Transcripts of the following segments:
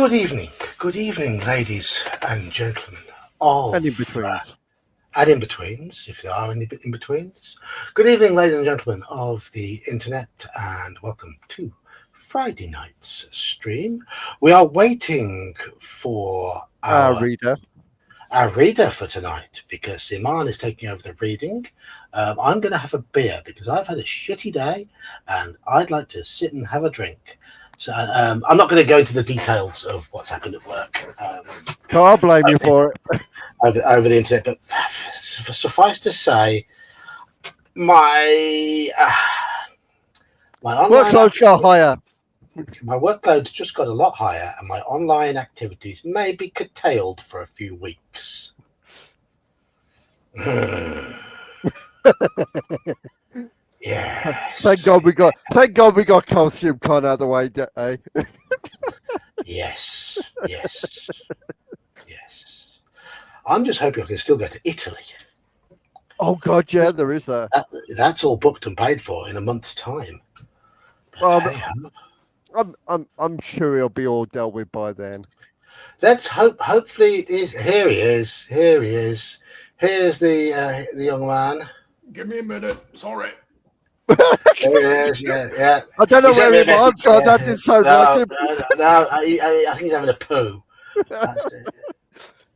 Good evening, ladies and gentlemen. And in betweens. And in betweens, if there are any in betweens. Good evening, ladies and gentlemen of the internet, and welcome to Friday night's stream. We are waiting for Our reader for tonight because Iman is taking over the reading. I'm going to have a beer because I've had a shitty day and I'd like to sit and have a drink. So I'm not going to go into the details of what's happened at work. Can't blame you for it. over the internet, but suffice to say, my Workload's got higher. My workload's just got a lot higher, and my online activities may be curtailed for a few weeks. Yes. Thank God we got Calcium Con out of the way, eh? Yes. I'm just hoping I can still go to Italy. Oh God, yeah, there is that. That's all booked and paid for in a month's time. I'm sure he'll be all dealt with by then. Let's hope. Hopefully, it is. Here he is. Here's the young man. Give me a minute. Sorry. There he is. Yeah. I don't know where Iman's gone. That didn't sound like him. No. I think he's having a poo.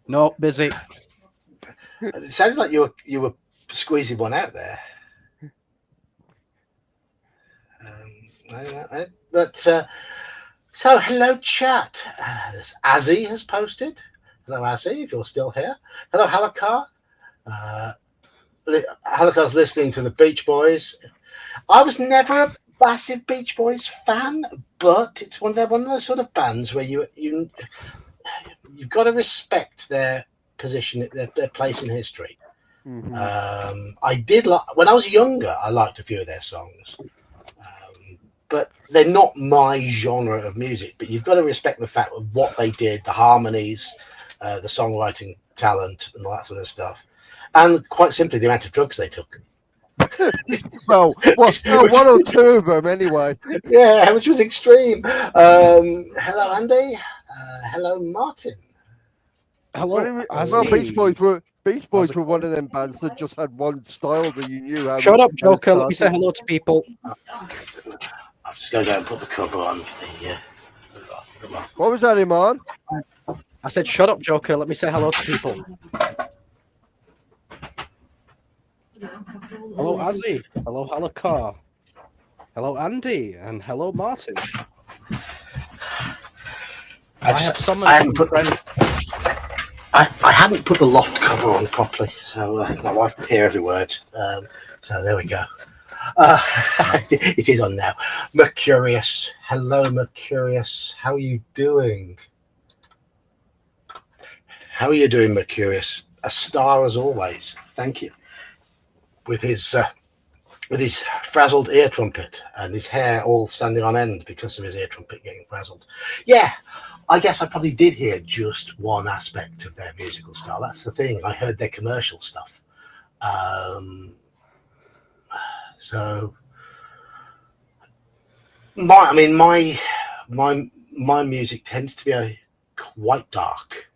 No, busy. It sounds like you were squeezing one out there. But so hello, chat. Azzy has posted. Hello, Azzy, if you're still here. Hello, Halakar. Halakar's listening to the Beach Boys. I was never a massive Beach Boys fan, but it's one of those sort of bands where you've got to respect their position, their place in history. Mm-hmm. I did when I was younger. I liked a few of their songs, but they're not my genre of music. But you've got to respect the fact of what they did, the harmonies, the songwriting talent, and all that sort of stuff. And quite simply, the amount of drugs they took. Well, one or two of them anyway. Yeah, which was extreme. Hello, Andy. Hello, Martin. Hello. Well, Beach Boys were one of them bands that just had one style that you knew. Shut up, Joker. Let me say hello to people. I'm just going to go and put the cover on for the What was that, Iman? I said, shut up, Joker. Let me say hello to people. Hello, Azzy. Hello, Halakar. Hello, Andy. And hello, Martin. I hadn't put the loft cover on properly, so my wife could hear every word. So there we go. It is on now. Mercurius. Hello, Mercurius. How are you doing? How are you doing, Mercurius? A star as always. Thank you. With his frazzled ear trumpet and his hair all standing on end because of his ear trumpet getting frazzled. Yeah, I guess I probably did hear just one aspect of their musical style. That's the thing. I heard their commercial stuff. So my music tends to be quite dark.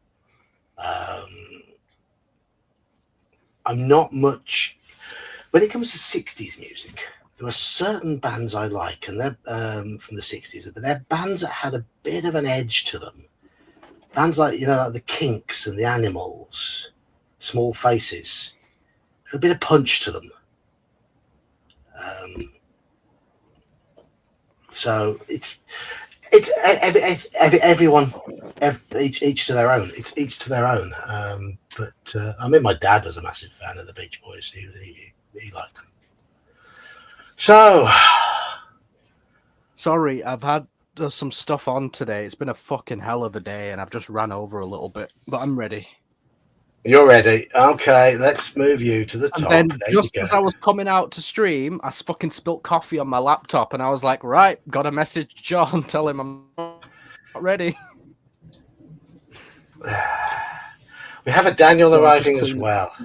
I'm not much when it comes to 60s music. There are certain bands I like, and they're from the 60s, but they're bands that had a bit of an edge to them. Bands like like the Kinks and the Animals, Small Faces, a bit of punch to them. So it's everyone, each to their own. It's each to their own. But I mean, my dad was a massive fan of the Beach Boys. He liked them. So, sorry, I've had some stuff on today. It's been a fucking hell of a day, and I've just ran over a little bit. But I'm ready. You're ready. Okay, let's move you to the top. And then just as I was coming out to stream, I fucking spilt coffee on my laptop, and I was like, right, got to message John, tell him I'm not ready. We have a Daniel arriving as well.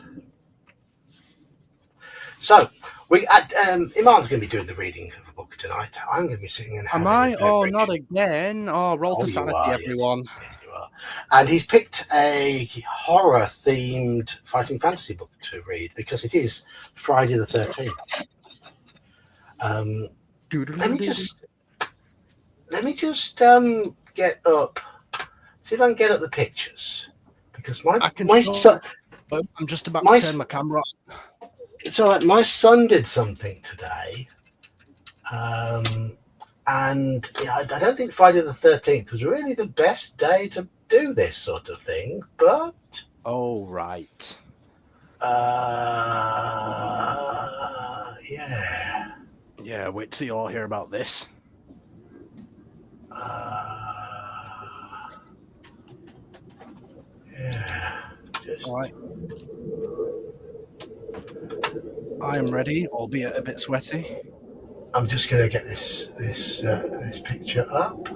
So, Iman's going to be doing the reading of a book tonight. I'm going to be sitting and Am having I? a Oh, beverage. not again. Oh, roll Oh, to you sanity, are, yes. everyone. Yes, you are. And he's picked a horror-themed fighting fantasy book to read because it is Friday the 13th. Let me just get up. See if I can get up the pictures because my son. I'm just about my to turn my camera on. It's all right. My son did something today, and I don't think Friday the 13th was really the best day to do this sort of thing. But Oh, right. yeah. Yeah, wait till you all hear about this. Yeah. All right. I am ready, albeit a bit sweaty. I'm just going to get this picture up.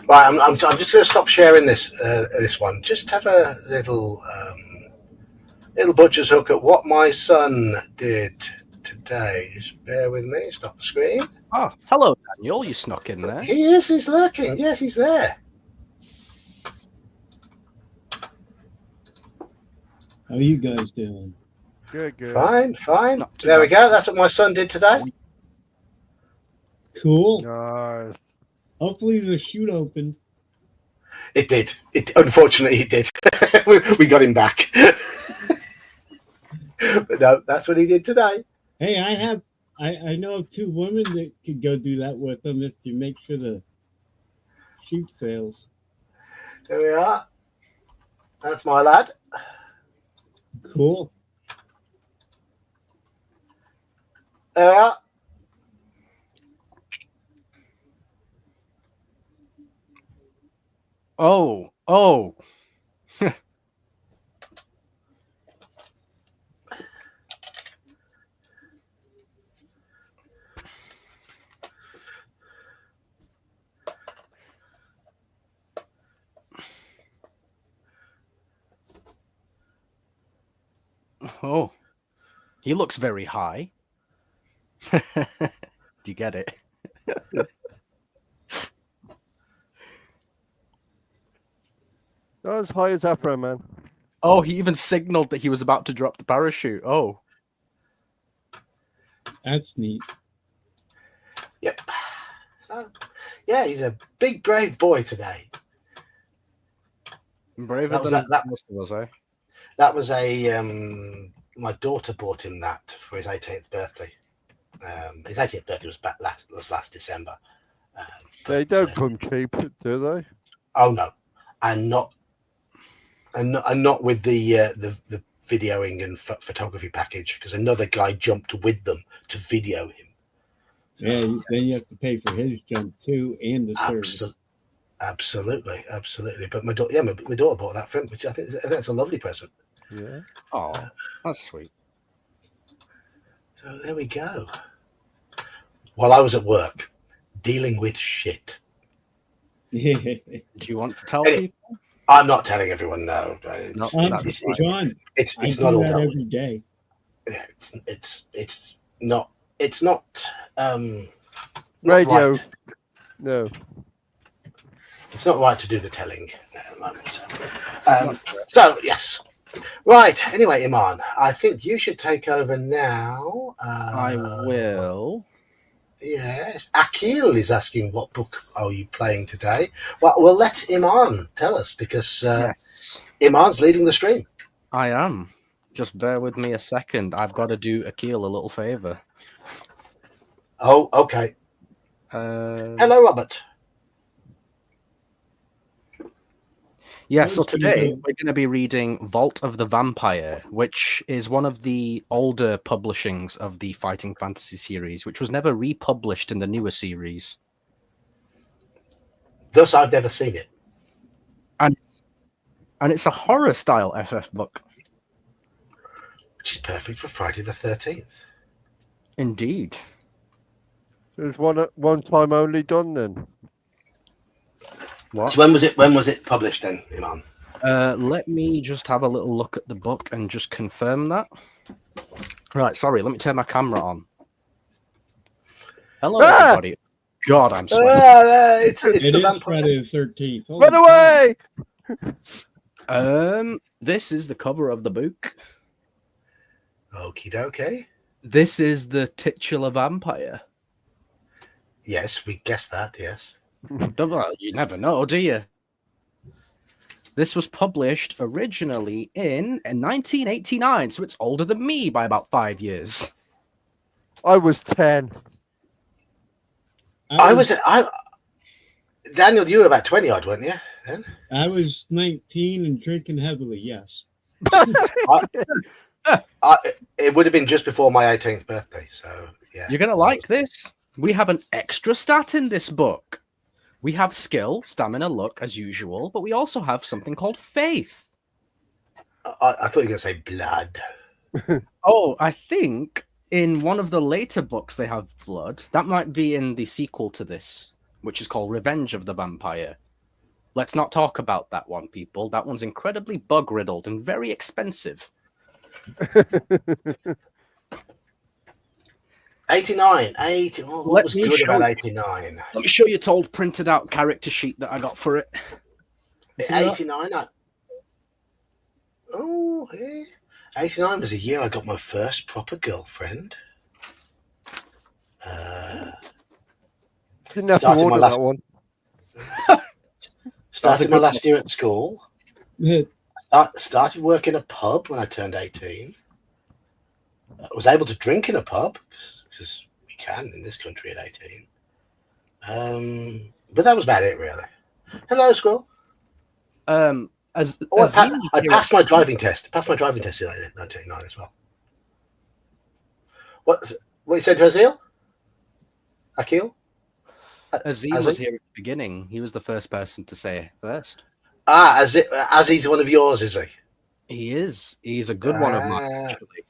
Right, I'm just going to stop sharing this one. Just have a little butcher's hook at what my son did today. Just bear with me. Stop the screen. Oh, hello, Daniel. You snuck in there. He is. He's lurking. Yes, he's there. How are you guys doing? Good, good. Fine. Not too There we bad. go. That's what my son did today. Cool. Nice. Hopefully the chute opened. It did. Unfortunately, it did. we got him back. But no, that's what he did today. Hey, I know of 2 women that could go do that with them if you make sure the chute fails. There we are. That's my lad. Cool. There we are. Oh. Oh. He looks very high. Do you get it? Not as high as Afro Man. Oh, he even signaled that he was about to drop the parachute. Oh. That's neat. Yep. So, yeah, he's a big, brave boy today. Braver That was than that- most of us, eh? That was my daughter bought him that for his 18th birthday. His 18th birthday was last December. They don't come cheap, do they? Oh no, and not with the videoing and photography package because another guy jumped with them to video him. Yeah, then you have to pay for his jump too and the service. Absolutely. But my daughter bought that for him, which I think that's a lovely present. Yeah. Oh, that's sweet. So there we go. While I was at work, dealing with shit. Do you want to tell Hey. people? I'm not telling everyone no. No, It's John, it's I do not all that done. every day. Yeah, it's not Radio. right. No. It's not right to do the telling at the moment. So yes, right. Anyway, Iman, I think you should take over now. I will. Yes, Akil is asking what book are you playing today. Well, we'll let Iman tell us because Yes, Iman's leading the stream. I am. Just bear with me a second. I've got to do Akil a little favor. Oh, okay. Hello, Robert. Yeah, so What's he today doing? we're going to be reading Vault of the Vampire, which is one of the older publishings of the Fighting Fantasy series, which was never republished in the newer series. Thus, I've never seen it. And it's a horror-style FF book. Which is perfect for Friday the 13th. Indeed. There's one time only done then. What? So when was it published then, Iman? Let me just have a little look at the book and just confirm that. Right, sorry, let me turn my camera on. Hello, Ah! everybody. God, I'm sweating. It's It the is vampire. Friday the 13th. Holy Run crap. away! This is the cover of the book. Okie dokie. This is the titular vampire. Yes, we guessed that. Yes. Well, you never know, do you? This was published originally in 1989, so it's older than me by about 5 years. I was 10. Daniel, you were about 20 odd, weren't you? Then? I was 19 and drinking heavily, yes. It would have been just before my 18th birthday. So, yeah. You're going to like this. We have an extra stat in this book. We have skill, stamina, luck, as usual, but we also have something called faith. I thought you were going to say blood. Oh, I think in one of the later books they have blood. That might be in the sequel to this, which is called Revenge of the Vampire. Let's not talk about that one, people. That one's incredibly bug-riddled and very expensive. 89. What was good about 89? Let me show you the old printed out character sheet that I got for it. You see that? 89. Oh, yeah. 89 was the year I got my first proper girlfriend. Didn't have to Started my order last- that one. Started my last year at school. It, Started working a pub when I turned 18. I was able to drink in a pub because we can in this country at 18. But that was about it, really. Hello, Squirrel. I passed my driving test. Passed my driving test in 1989 as well. What you said to Azil? Akil? Azim was here at the beginning. He was the first person to say it first. As he's one of yours, is he? He is. He's a good one of mine, actually.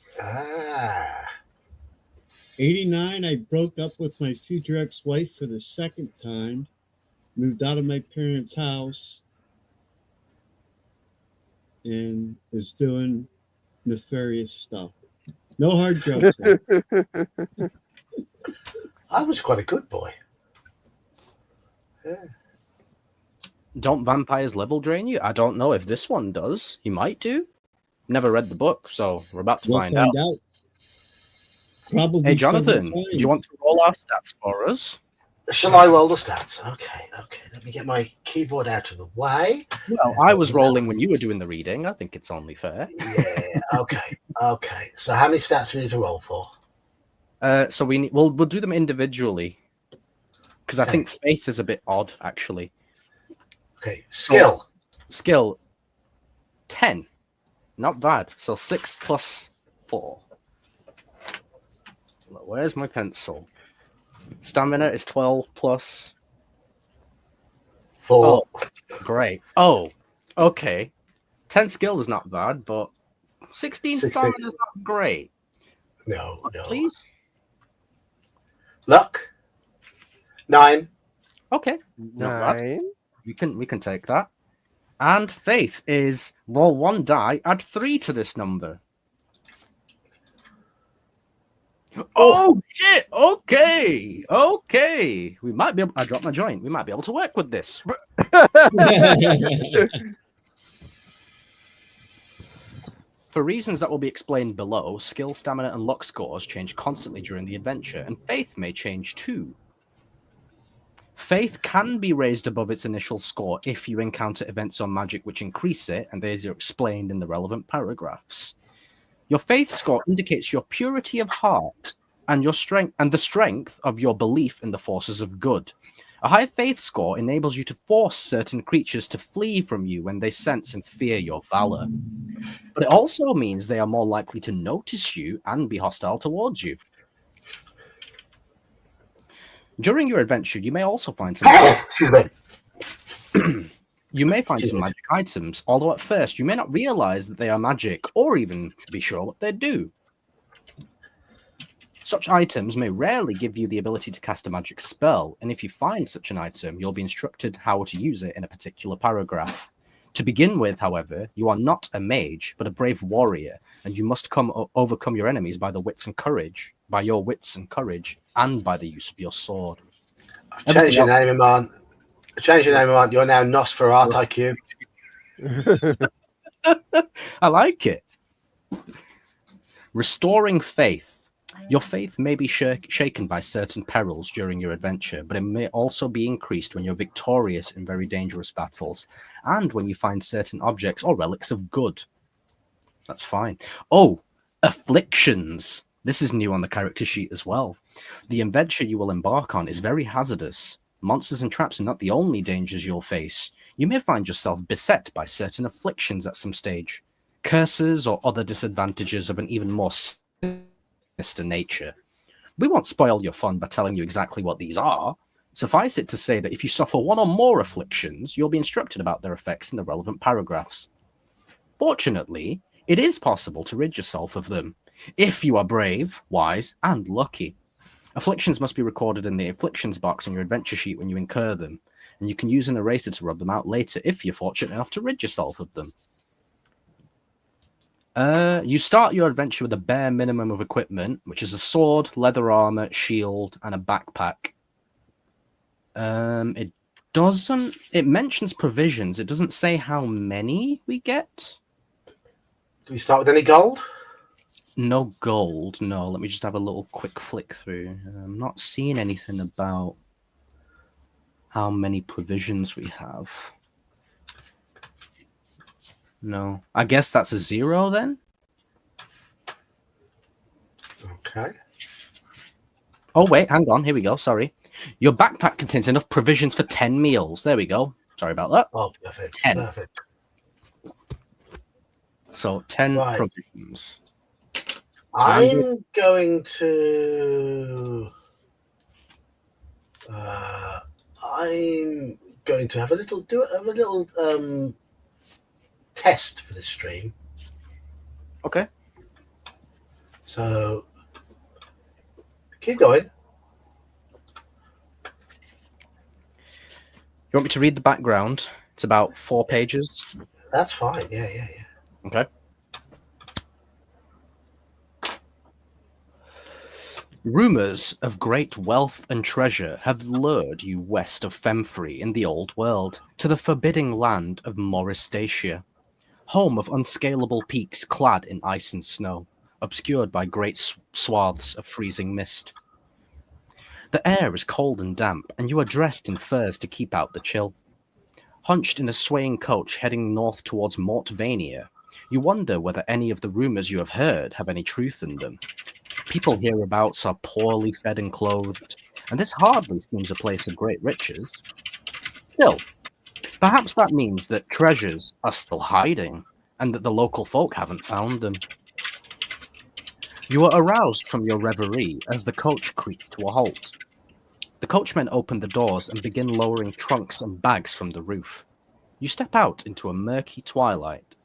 89, I broke up with my future ex-wife for the second time, moved out of my parents' house, and was doing nefarious stuff. No hard drugs. though. I was quite a good boy. Yeah. Don't vampires level drain you? I don't know if this one does. He might do. Never read the book, so we're about to We'll find out. Probably. Hey, Jonathan, several do you want to roll our stats for us? Shall I roll the stats? Okay. Let me get my keyboard out of the way. Well, I was rolling when you were doing the reading. I think it's only fair. Yeah. Okay. So how many stats do we need to roll for? So we'll do them individually because I think faith is a bit odd, actually. Okay. Skill. Skill 10, not bad. So 6 plus 4. Where's my pencil? Stamina is 12 plus 4. Oh, great. Oh, okay. 10 skill is not bad, but 16 stamina is not great. No. Please. Luck. 9. Okay. Not bad. 9. We can take that. And faith is roll 1 die, add 3 to this number. Oh shit! Okay. We might be able. I dropped my joint. We might be able to work with this. For reasons that will be explained below, skill, stamina, and luck scores change constantly during the adventure, and faith may change too. Faith can be raised above its initial score if you encounter events or magic which increase it, and these are explained in the relevant paragraphs. Your faith score indicates your purity of heart and your strength and the strength of your belief in the forces of good. A high faith score enables you to force certain creatures to flee from you when they sense and fear your valor. But it also means they are more likely to notice you and be hostile towards you. During your adventure, you may also find some Excuse me. You may find some magic items, although at first you may not realize that they are magic or even be sure what they do. Such items may rarely give you the ability to cast a magic spell, and if you find such an item, you'll be instructed how to use it in a particular paragraph. To begin with, however, you are not a mage, but a brave warrior, and you must overcome your enemies by your wits and courage, and by the use of your sword. Change your name, Iman. Change your name, Iman. You're now Nosferatu Cube. I like it. Restoring faith. Your faith may be shaken by certain perils during your adventure, but it may also be increased when you're victorious in very dangerous battles, and when you find certain objects or relics of good. That's fine. Oh, afflictions. This is new on the character sheet as well. The adventure you will embark on is very hazardous. Monsters and traps are not the only dangers you'll face. You may find yourself beset by certain afflictions at some stage. Curses or other disadvantages of an even more sinister nature. We won't spoil your fun by telling you exactly what these are. Suffice it to say that if you suffer one or more afflictions, you'll be instructed about their effects in the relevant paragraphs. Fortunately, it is possible to rid yourself of them, if you are brave, wise, and lucky. Afflictions must be recorded in the afflictions box on your adventure sheet when you incur them, and you can use an eraser to rub them out later if you're fortunate enough to rid yourself of them. You start your adventure with a bare minimum of equipment, which is a sword, leather armor, shield, and a backpack. It mentions provisions. It doesn't say how many we get. Do we start with any gold? No gold, no. Let me just have a little quick flick through. I'm not seeing anything about how many provisions we have. No. I guess that's a 0 then? Okay. Oh, wait, hang on. Here we go. Sorry. Your backpack contains enough provisions for 10 meals. There we go. Sorry about that. Oh, perfect. 10. Perfect. So 10 Right. provisions. I'm going to have a little test for this stream. Okay. So keep going. You want me to read the background? It's about 4 pages. That's fine. Yeah. Okay. Rumors of great wealth and treasure have lured you west of Femfrey in the old world to the forbidding land of Moristatia, home of unscalable peaks clad in ice and snow, obscured by great swaths of freezing mist. The air is cold and damp, and you are dressed in furs to keep out the chill. Hunched in a swaying coach heading north towards Mortvania, you wonder whether any of the rumors you have heard have any truth in them. People hereabouts are poorly fed and clothed, and this hardly seems a place of great riches. Still, perhaps that means that treasures are still hiding, and that the local folk haven't found them. You are aroused from your reverie as the coach creaked to a halt. The coachmen open the doors and begin lowering trunks and bags from the roof. You step out into a murky twilight.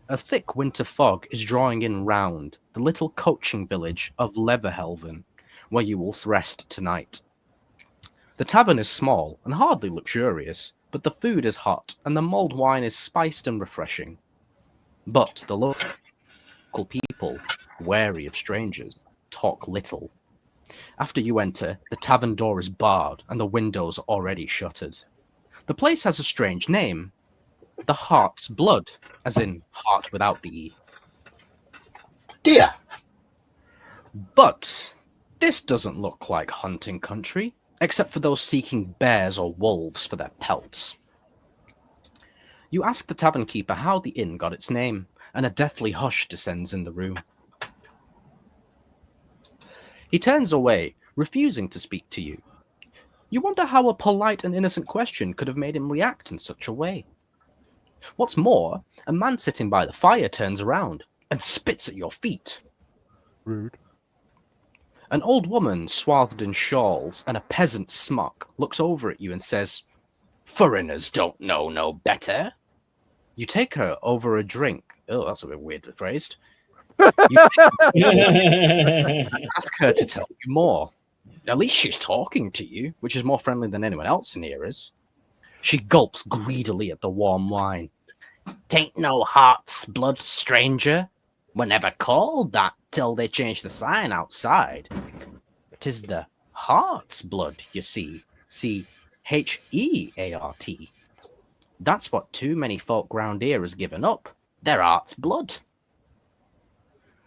A thick winter fog is drawing in round the little coaching village of Leverhelven, where you will rest tonight. The tavern is small and hardly luxurious, but the food is hot and the mulled wine is spiced and refreshing. But the local people, wary of strangers, talk little. After you enter, the tavern door is barred and the windows already shuttered. The place has a strange name. The Heart's Blood, as in heart without the E. Dear. But this doesn't look like hunting country, except for those seeking bears or wolves for their pelts. You ask the tavern keeper how the inn got its name, and a deathly hush descends in the room. He turns away, refusing to speak to you. You wonder how a polite and innocent question could have made him react in such a way. What's more, a man sitting by the fire turns around and spits at your feet. Rude. An old woman swathed in shawls and a peasant smock looks over at you and says, "Foreigners don't know no better." You take her over a drink. Oh, that's a bit weird phrased. You ask her to tell you more. At least she's talking to you, which is more friendly than anyone else in here is. She gulps greedily at the warm wine. 'Tain't no heart's blood, stranger. Were never called that till they changed the sign outside. 'Tis the heart's blood, you see. See, Heart. That's what too many folk round here has given up. Their heart's blood.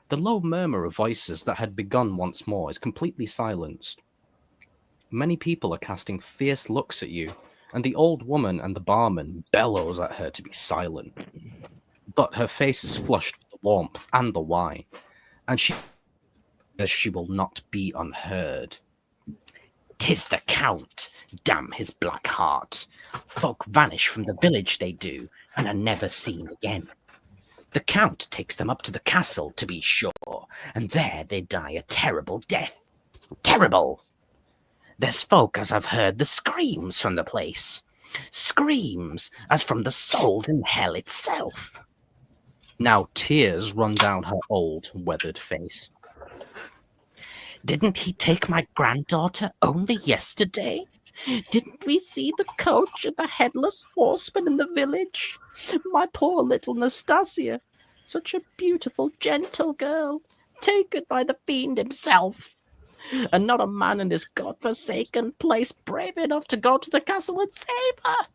The low murmur of voices that had begun once more is completely silenced. Many people are casting fierce looks at you, and the old woman and the barman bellows at her to be silent. But her face is flushed with the warmth and the wine, and she says she will not be unheard. 'Tis the Count, damn his black heart. Folk vanish from the village, they do, and are never seen again. The Count takes them up to the castle, to be sure, and there they die a terrible death. Terrible! There's folk as have heard the screams from the place. Screams as from the souls in hell itself. Now tears run down her old, weathered face. Didn't he take my granddaughter only yesterday? Didn't we see the coach and the headless horseman in the village? My poor little Nastasia, such a beautiful, gentle girl, taken by the fiend himself. And not a man in this godforsaken place brave enough to go to the castle and save her.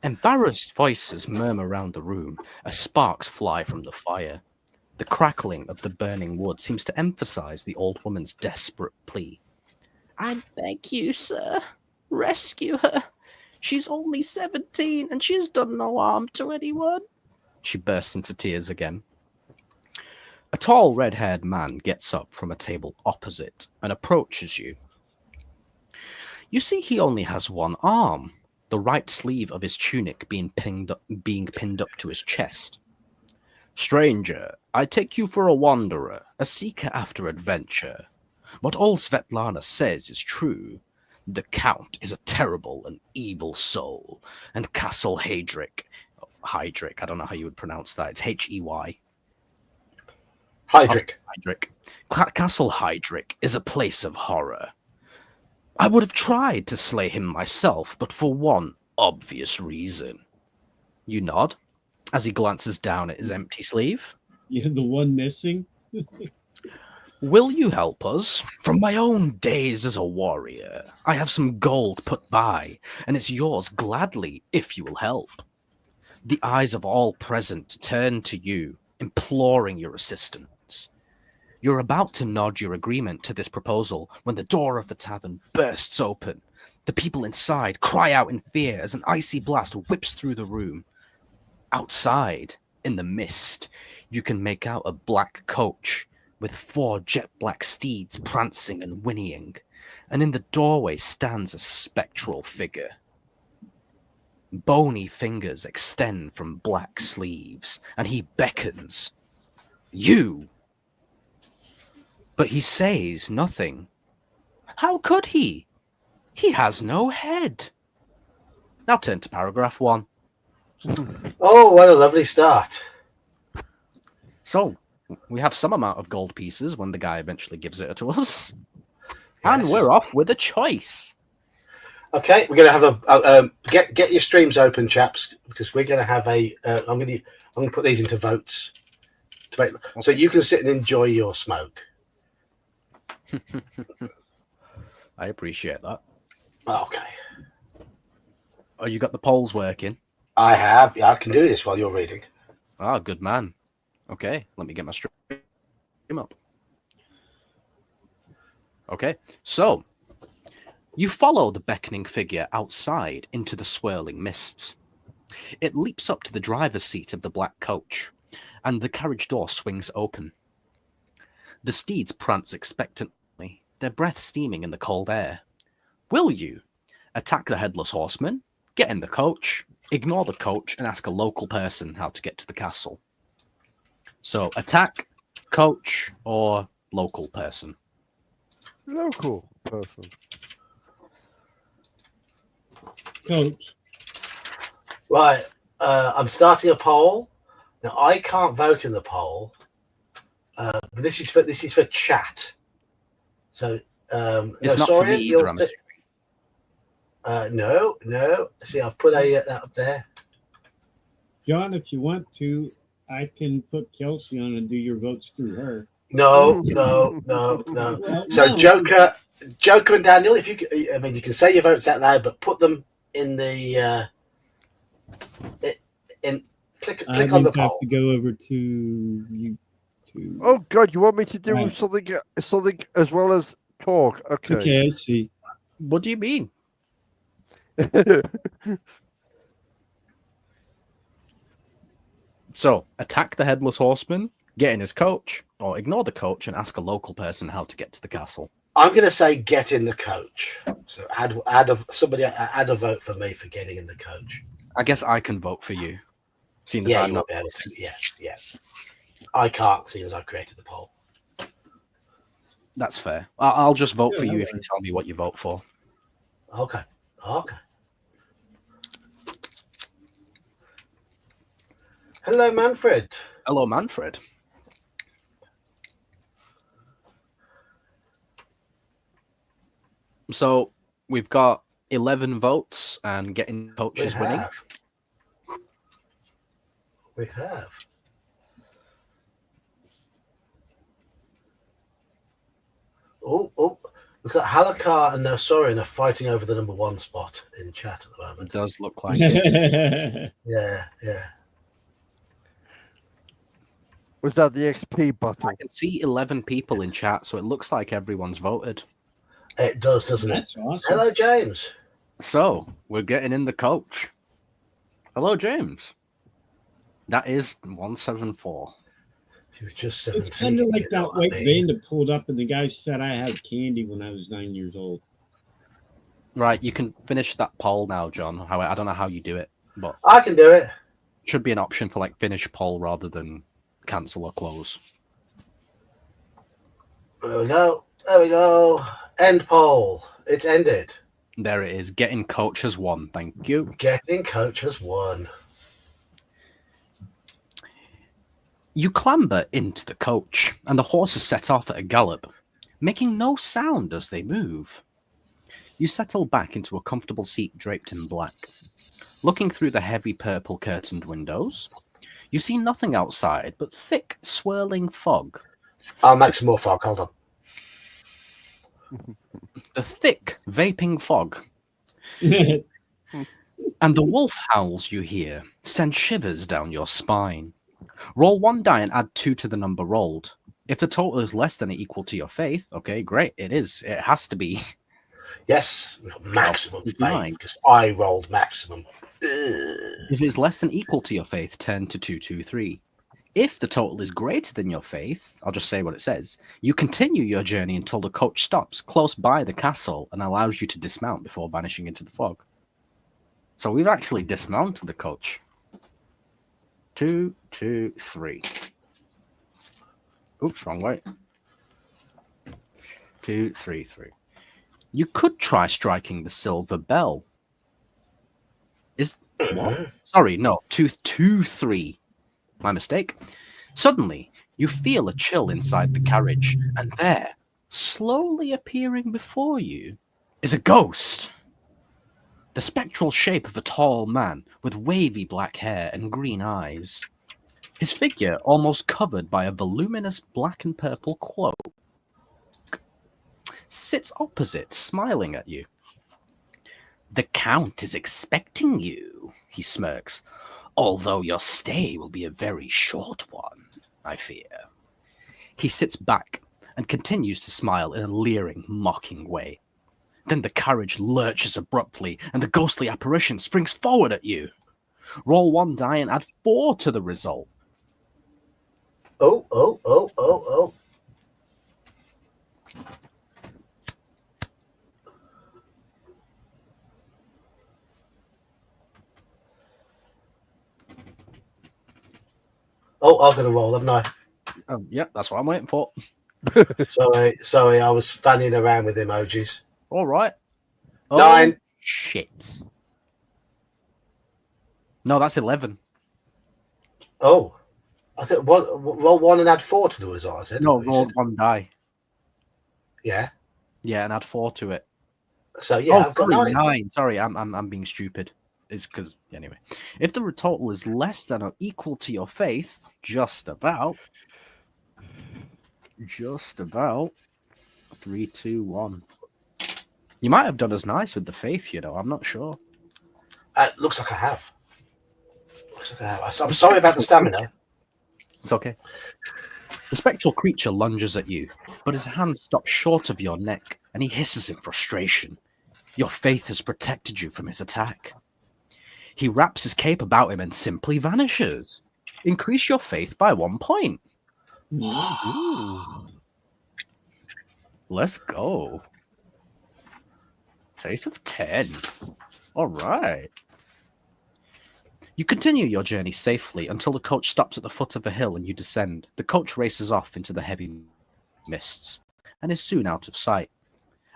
Embarrassed voices murmur round the room as sparks fly from the fire. The crackling of the burning wood seems to emphasize the old woman's desperate plea. I beg you, sir, rescue her. She's only 17 and she's done no harm to anyone. She bursts into tears again. A tall, red-haired man gets up from a table opposite and approaches you. You see he only has one arm, the right sleeve of his tunic being pinned up to his chest. Stranger, I take you for a wanderer, a seeker after adventure. What old Svetlana says is true. The Count is a terrible and evil soul, and Castle Heydrich, I don't know how you would pronounce that, it's H-E-Y. Heydrich. Castle Heydrich is a place of horror. I would have tried to slay him myself, but for one obvious reason. You nod, as he glances down at his empty sleeve. You're the one missing? Will you help us? From my own days as a warrior, I have some gold put by, and it's yours gladly if you will help. The eyes of all present turn to you, imploring your assistance. You're about to nod your agreement to this proposal when the door of the tavern bursts open. The people inside cry out in fear as an icy blast whips through the room. Outside, in the mist, you can make out a black coach with 4 jet-black steeds prancing and whinnying, and in the doorway stands a spectral figure. Bony fingers extend from black sleeves, and he beckons. You! But he says nothing. How could he? He has no head. Now turn to paragraph 1. Oh, what a lovely start. So, we have some amount of gold pieces when the guy eventually gives it to us. And Yes. we're off with a choice. Okay, we're going to have get your streams open, chaps, because we're going to have I'm going to put these into votes to make, so you can sit and enjoy your smoke. I appreciate that. Okay, Oh, you got the polls working? I have. Yeah, I can do this while you're reading. Ah, good man. Okay, let me get my stream up. Okay, so you follow the beckoning figure outside into the swirling mists. It leaps up to the driver's seat of the black coach, and the carriage door swings open. The steeds prance expectantly, their breath steaming in the cold air. Will you attack the headless horseman, get in the coach, ignore the coach, and ask a local person how to get to the castle? So, attack, coach, or local person? Local person. Coach. Right, I'm starting a poll. Now I can't vote in the poll, but this is for chat. So It's no, not for me either, I'm no. See, I've put that up there. John, if you want to, I can put Kelsey on and do your votes through her. No. Well, So no. Joker and Daniel, if you, I mean, you can say your votes out loud, but put them in the click I on the think I have poll. to go over to YouTube. Oh God, you want me to do Right. something as well as talk? Okay. Okay, I see. What do you mean? So, attack the headless horseman, get in his coach, or ignore the coach and ask a local person how to get to the castle. I'm going to say get in the coach. So add a vote for me for getting in the coach. I guess I can vote for you, seeing as Yeah, I'm you not. won't be able to. Yeah. I can't, seeing as I created the poll. That's fair. I'll just vote Yeah, for you all if you tell me what you vote for. Okay. Hello, Manfred. Hello, Manfred. So we've got 11 votes, and getting coach is winning. We have. Oh, look at Halakar and Nosorian are fighting over the number 1 spot in chat at the It moment. does look like it. Yeah. Was that the XP battle? I can see 11 people in chat, so it looks like everyone's voted. It does, doesn't it? That's awesome. Hello, James. So we're getting in the coach. Hello, James. That is 174. She was just 17. It's kind of like you know that what I white mean? van that pulled up, and the guy said I had candy when I was 9 years old. Right, you can finish that poll now, John. I don't know how you do it, but I can do it. it should be an option for like finish poll rather than cancel or close. There we go. End poll. It's ended. There it is. Getting coach has won. Thank you. Getting coach has won. You clamber into the coach, and the horses set off at a gallop, making no sound as they move. You settle back into a comfortable seat draped in black. Looking through the heavy purple curtained windows, you see nothing outside but thick, swirling fog. I'll make some more fog. Hold on. The thick, vaping fog and the wolf howls you hear send shivers down your spine. Roll 1 die and add 2 to the number rolled. If the total is less than or equal to your faith, okay, great. It is. It has to be. Yes, we got maximum faith 9. because I rolled maximum. If it's less than equal to your faith, turn to 223. If the total is greater than your faith, I'll just say what it says. You continue your journey until the coach stops close by the castle and allows you to dismount before vanishing into the fog. So we've actually dismounted the coach. 2, 2, 3. Oops, wrong way. 2, 3, 3. You could try striking the silver bell. Is what? Sorry, no. 2, 2, 3. My mistake. Suddenly, you feel a chill inside the carriage, and there, slowly appearing before you, is a ghost. The spectral shape of a tall man with wavy black hair and green eyes. His figure almost covered by a voluminous black and purple cloak. Sits opposite, smiling at you. The Count is expecting you, he smirks. Although your stay will be a very short one, I fear. He sits back and continues to smile in a leering, mocking way. Then the carriage lurches abruptly, and the ghostly apparition springs forward at you. Roll 1 die and add 4 to the result. Oh. Oh, I've got to roll, haven't I? Yeah, that's what I'm waiting for. Sorry, I was fanning around with emojis. All right. 9. Shit. No, that's 11. Oh, I think roll 1 and add 4 to the result. I said. No, What you roll said. 1 die. Yeah. Yeah, and add 4 to it. So yeah, Oh, I've got sorry, 9. 9. Sorry, I'm being stupid. is because anyway, if the total is less than or equal to your faith, just about 3, 2, 1. You might have done as nice with the faith, you know. I'm not sure. Looks like I have. I'm sorry about the stamina. It's okay. The spectral creature lunges at you, but his hand stops short of your neck, and he hisses in frustration. Your faith has protected you from his attack. He wraps his cape about him and simply vanishes. Increase your faith by 1 point. Ooh. Let's go. Faith of 10. All right. You continue your journey safely until the coach stops at the foot of a hill and you descend. The coach races off into the heavy mists and is soon out of sight.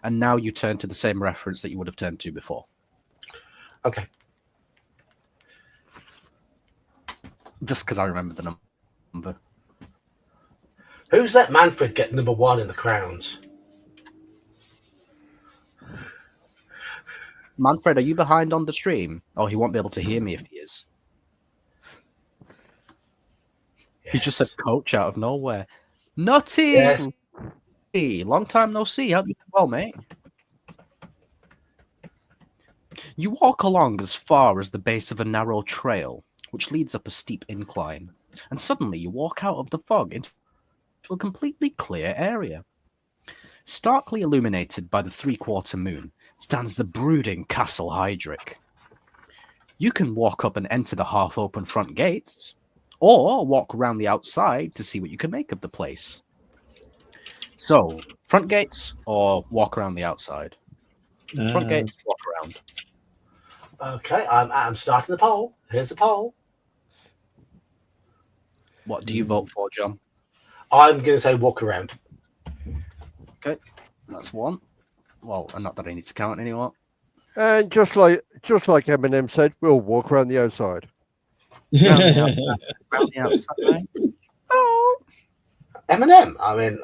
And now you turn to the same reference that you would have turned to before. Okay. Just because I remember the number. Who's that Manfred get number 1 in the crowns? Manfred, are you behind on the stream? Oh, he won't be able to hear me if he is. Yes. He just said coach out of nowhere. Nutty! Yes. Long time no see. Hope you well, mate. You walk along as far as the base of a narrow trail, which leads up a steep incline, and suddenly you walk out of the fog into a completely clear area. Starkly illuminated by the 3/4 moon stands the brooding Castle Hydric. You can walk up and enter the half-open front gates, or walk around the outside to see what you can make of the place. So, front gates or walk around the outside? Front gates, walk around. Okay, I'm starting the poll. Here's the poll. What do you vote for, John? I'm going to say walk around. Okay, that's 1. Well, not that I need to count anymore. And just like Eminem said, we'll walk around the outside. Around the outside. Oh. Eminem. I mean,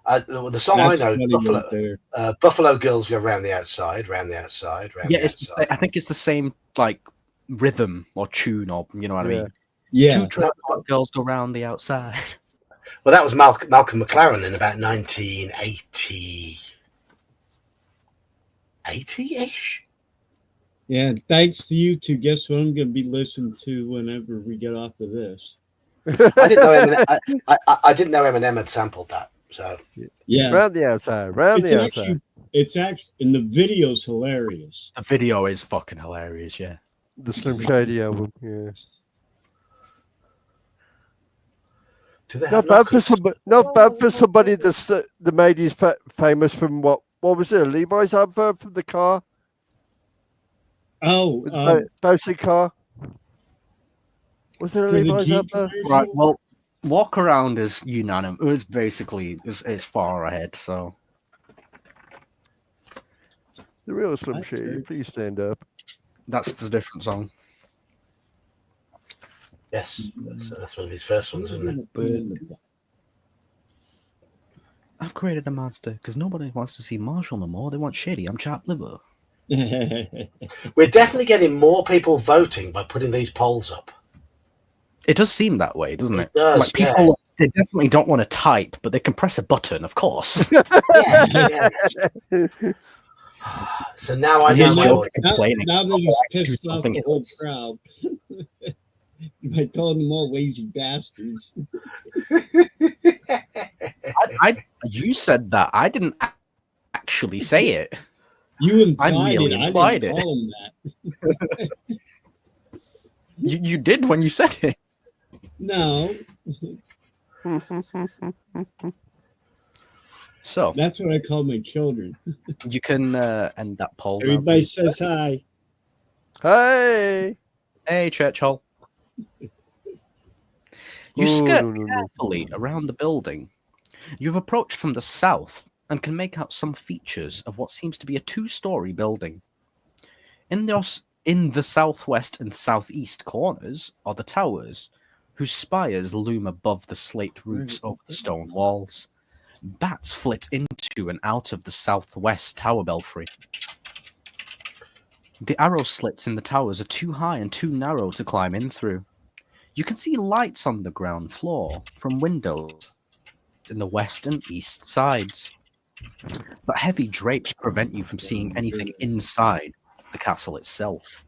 the song That's I know, funny right there. Buffalo Girls go round the outside, round the outside, round Yeah, the it's outside. I think it's the same like rhythm or tune, or you know what I mean. Yeah. Two trap girls go round the outside. Well, that was Malcolm McLaren in about 1980. 80-ish? Yeah. Thanks to you two. Guess what I'm going to be listening to whenever we get off of this? I didn't know Eminem. I didn't know Eminem had sampled that. So Yeah. Round the outside, round It's the actually, outside. it's actually, and the video's hilarious. The video is fucking hilarious, yeah. The Slim Shady album, yeah. do they Not have bad for knuckles? somebody. Not bad for somebody that's that made his famous from what was it? A Levi's advert from the car, Oh, with the basic car. Was it a for the Levi's Jeep advert? commercial? Right. Well, walk around is unanimous. It was basically is far ahead. So The real Slim That's Shady. good. Please stand up. that's the different song. Yes, that's one of his first ones, isn't it? I've created a monster because nobody wants to see Marshall no more. They want Shady. I'm chopped liver. We're definitely getting more people voting by putting these polls up. It does seem that way, doesn't it? It does, Like people, they definitely don't want to type, but they can press a button, of course. Yeah. So now I know Here's my Joe audience. complaining. Now that Oh, he's I can do pissed off something the whole else. crowd by calling them all lazy bastards. You said that. I didn't actually say it. You implied merely it. implied I didn't it. call him that. You did when you said it. No, So that's what I call my children. you can end that poll. now, Everybody please. says hi. Hey. Hey, church hole. You Oh, skirt no, no, no. carefully around the building. You've approached from the south and can make out some features of what seems to be a 2-story building. In the southwest and southeast corners are the towers, whose spires loom above the slate roofs over the stone walls. Bats flit into and out of the southwest tower belfry. The arrow slits in the towers are too high and too narrow to climb in through. You can see lights on the ground floor from windows in the west and east sides. But heavy drapes prevent you from seeing anything inside the castle itself.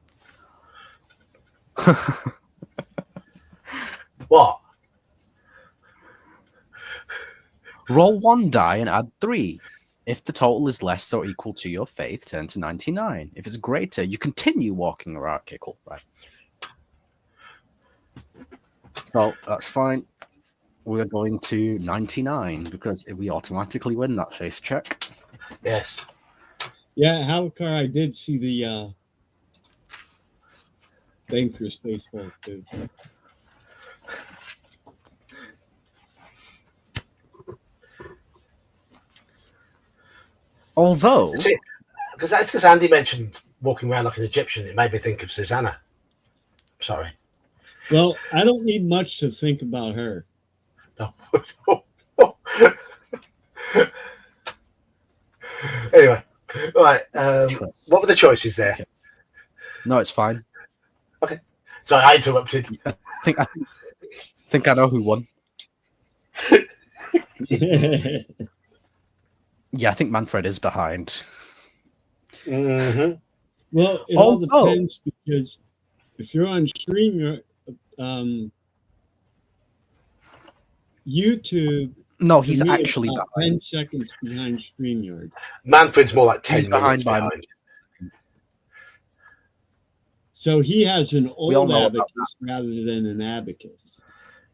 What? Roll 1 die and add 3. If the total is less or equal to your faith, turn to 99. If it's greater, you continue walking around. Okay, cool. Right. So that's fine. We're going to 99 because we automatically win that faith check. Yes. Yeah, Halakar, I did see the thing for Spacewalk too. Although, Because that's because Andy mentioned walking around like an Egyptian. It made me think of Susanna. Sorry. Well, I don't need much to think about her. No. Anyway, right. What were the choices there? Okay. No, it's fine. Sorry, I interrupted. I think I know who won. Yeah, I think Manfred is behind. Mm-hmm. Well, it all Oh, depends because if you're on stream, YouTube. No, to he's me, is actually about behind. 10 seconds behind StreamYard. Manfred's more like 10 He's minutes behind by behind. So he has an all old know about abacus rather than an abacus.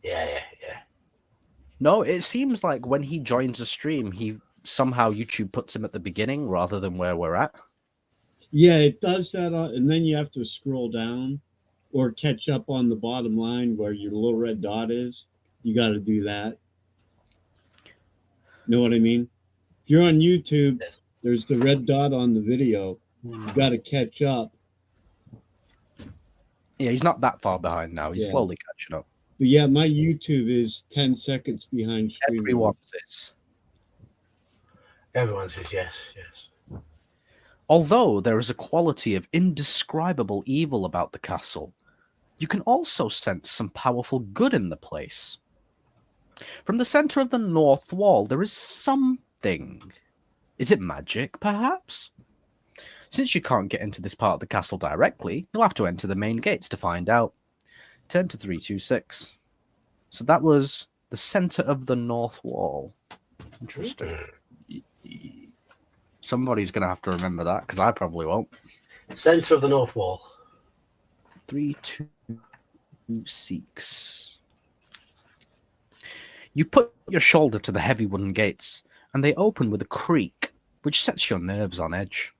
Yeah. No, it seems like when he joins a stream, he somehow YouTube puts him at the beginning rather than where we're at. Yeah, it does that, and then you have to scroll down or catch up on the bottom line where your little red dot is. You got to do that. Know what I mean? If you're on YouTube, there's the red dot on the video. You got to catch up. Yeah, he's not that far behind now. He's Yeah. slowly catching up. But yeah, my YouTube is 10 seconds behind StreamYard. Everyone's is. Everyone says yes. Although there is a quality of indescribable evil about the castle, you can also sense some powerful good in the place. From the center of the north wall, there is something. Is it magic, perhaps? Since you can't get into this part of the castle directly, you'll have to enter the main gates to find out. Turn to 326. So that was the center of the north wall. Interesting. Somebody's going to have to remember that, because I probably won't. Center of the North Wall. 326. You put your shoulder to the heavy wooden gates, and they open with a creak, which sets your nerves on edge.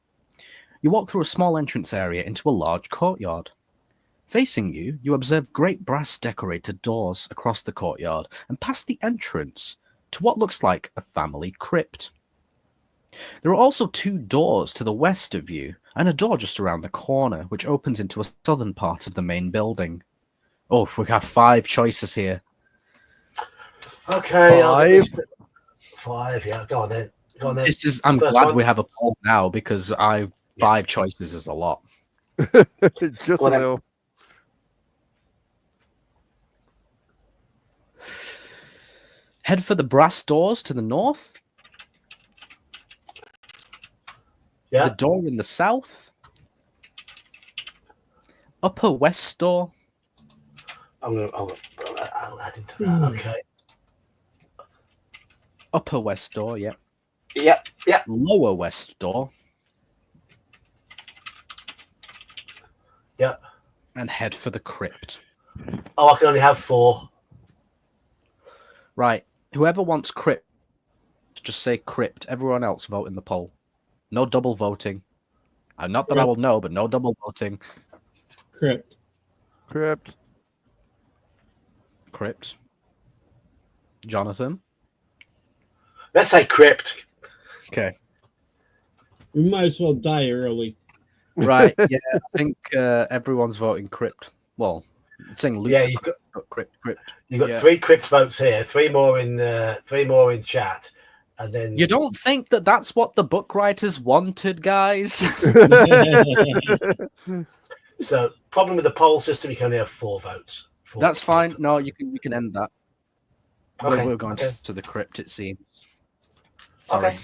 You walk through a small entrance area into a large courtyard. Facing you, you observe great brass decorated doors across the courtyard and past the entrance to what looks like a family crypt. There are also 2 doors to the west of you, and a door just around the corner, which opens into a southern part of the main building. Oh, we have 5 choices here. Okay. 5. 5, yeah. Go on then. I'm First glad one. we have a poll now because 5 choices is a lot. Just Well, a then- little. Head for the brass doors to the north. Yeah. The door in the south. Upper west door. I'll add into that. Okay. Upper west door, yeah. Yeah. Lower west door. Yeah. And head for the crypt. Oh, I can only have 4. Right. Whoever wants crypt, just say crypt. Everyone else vote in the poll. No double voting. Not that I will know, but no double voting. Crypt. Crypt. Crypt. Jonathan? Let's say crypt. Okay. We might as well die early. Right. Yeah, I think everyone's voting crypt. Well, it's saying Luke. Yeah, you've got Crypt. You've got Yeah. 3 crypt votes here, 3 more in chat. and then You don't think that that's what the book writers wanted, guys? so problem with the poll system, you can only have 4 votes. That's fine. No, you can end that. Okay, We're going okay. to the crypt, it seems. Sorry. Okay.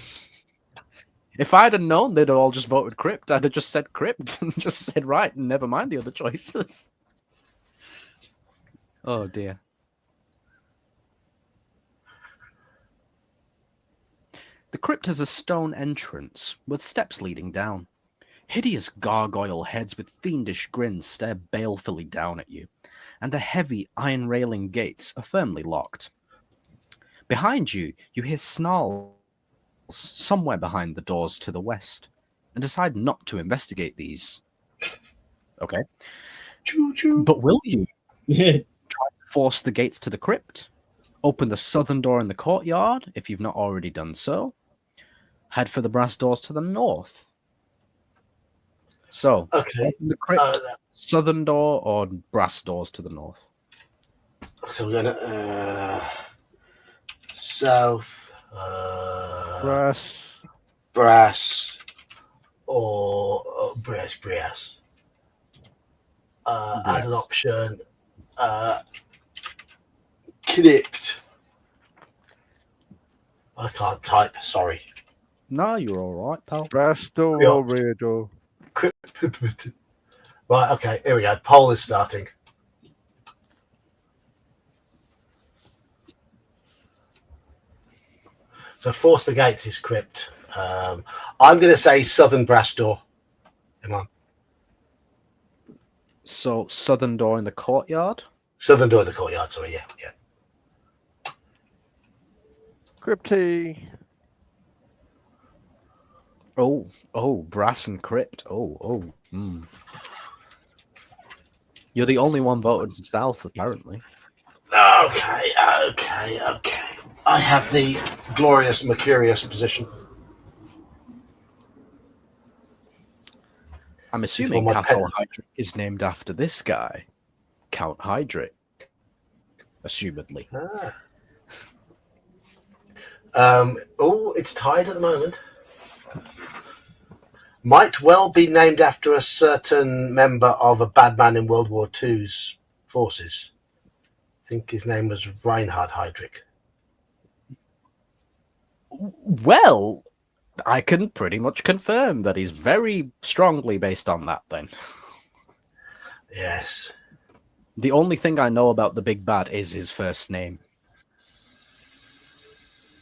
If I'd have known they'd all just voted crypt, I'd have just said crypt and just said right, and never mind the other choices. Oh dear. The crypt has a stone entrance with steps leading down. Hideous gargoyle heads with fiendish grins stare balefully down at you, and the heavy iron railing gates are firmly locked. Behind you, you hear snarls somewhere behind the doors to the west, and decide not to investigate these. Okay. Choo choo. But will you force the gates to the crypt? Open the southern door in the courtyard, if you've not already done so. Head for the brass doors to the north. So, Okay. open the crypt, southern door, or brass doors to the north? So we're gonna south, Brass. brass, or brass. Add an option. Crypt. I can't type. Sorry. No, you're all right, pal. Brass door Yeah. or rear door? Crypt. Right. Okay. Here we go. Poll is starting. So force the gates is crypt. I'm going to say southern brass door. Come on. So, southern door in the courtyard. Southern door of the courtyard. Sorry. Yeah. Crypty. Oh, brass and crypt. Hmm. You're the only one voted south, apparently. Okay. I have the glorious Mercurius position. I'm assuming on my Castle pen. Hydric is named after this guy, Count Hydric. Assumedly. It's tied at the moment. Might well be named after a certain member of a bad man in World War II's forces. I think his name was Reinhard Heydrich. Well, I can pretty much confirm that he's very strongly based on that, then. Yes. The only thing I know about the big bad is his first name.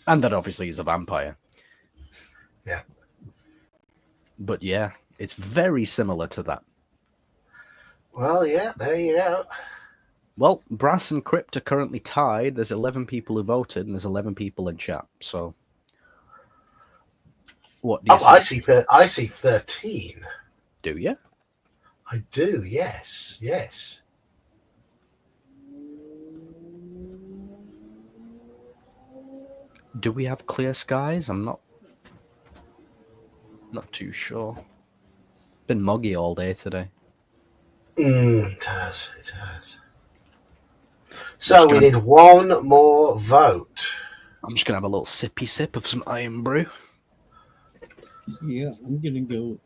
And that obviously he's a vampire. Yeah. But yeah, it's very similar to that. Well, yeah, there you go. Well, Brass and Crypt are currently tied. There's 11 people who voted, and there's 11 people in chat. So, what do you I see 13. Do you? I do, yes. Do we have clear skies? I'm not too sure. Been muggy all day today. It has. So we need one more vote. I'm just gonna have a little sippy sip of some iron brew. Yeah, I'm gonna go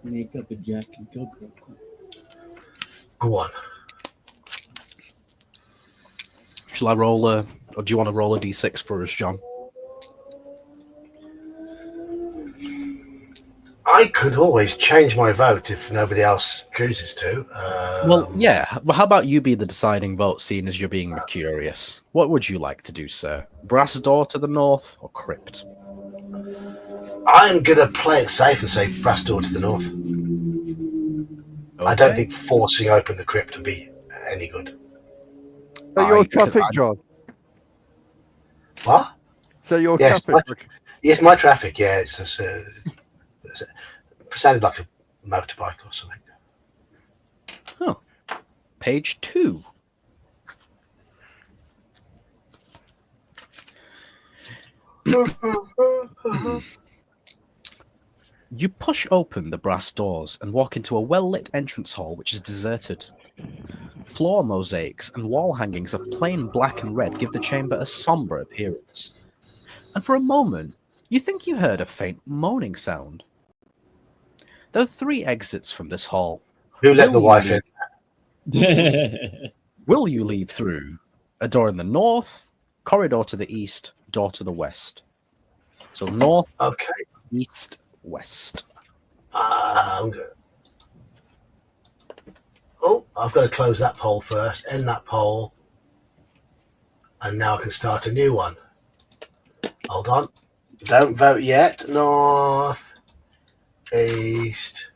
make up a Jack and Coke real quick. Go on. Shall I roll or do you want to roll a d6 for us, John? I could always change my vote if nobody else chooses to. Well, yeah. Well, how about you be the deciding vote, seeing as you're being curious? What would you like to do, sir? Brass door to the north or crypt? I'm going to play it safe and say brass door to the north. I don't think forcing open the crypt would be any good. So your traffic, John. What? So your Yes, traffic. Yes, my traffic, yeah. It sounded like a motorbike or something. Oh. Page 2. You push open the brass doors and walk into a well-lit entrance hall which is deserted. Floor mosaics and wall hangings of plain black and red give the chamber a somber appearance. and for a moment, you think you heard a faint moaning sound. There are 3 exits from this hall. Who let the Will wife you in? Will you leave through a door in the north, corridor to the east, door to the west? So north, Okay. east, west. I'm good. Oh, I've got to close that poll first, end that poll, and now I can start a new one. Hold on. Don't vote yet. North, east,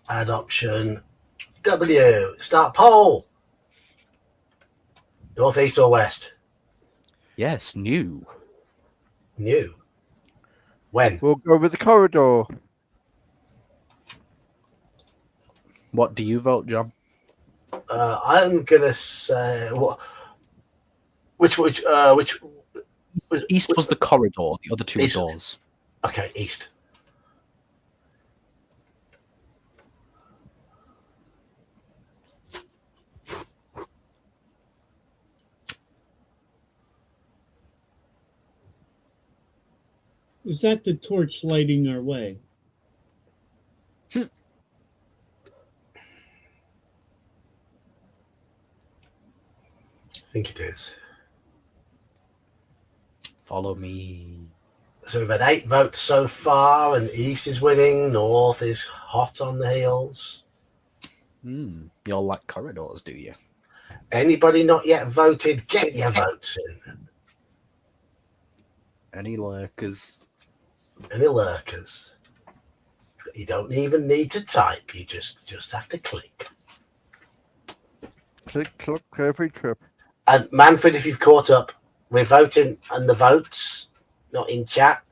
add option, W. Start poll. North, east, or west? Yes, new. New. When? We'll go with the corridor. What do you vote, John? I'm gonna say what? Which? East was the corridor, the other 2 East. doors. Okay, east. Is that the torch lighting our way? I think it is. Follow me. So we've had 8 votes so far, and the east is winning. North is hot on the heels. You all like corridors, do you? Anybody not yet voted, get your votes in. Any lurkers? Any lurkers? You don't even need to type. You just have to click. Click, click every trip. And Manfred, if you've caught up, we're voting on the votes, not in chat.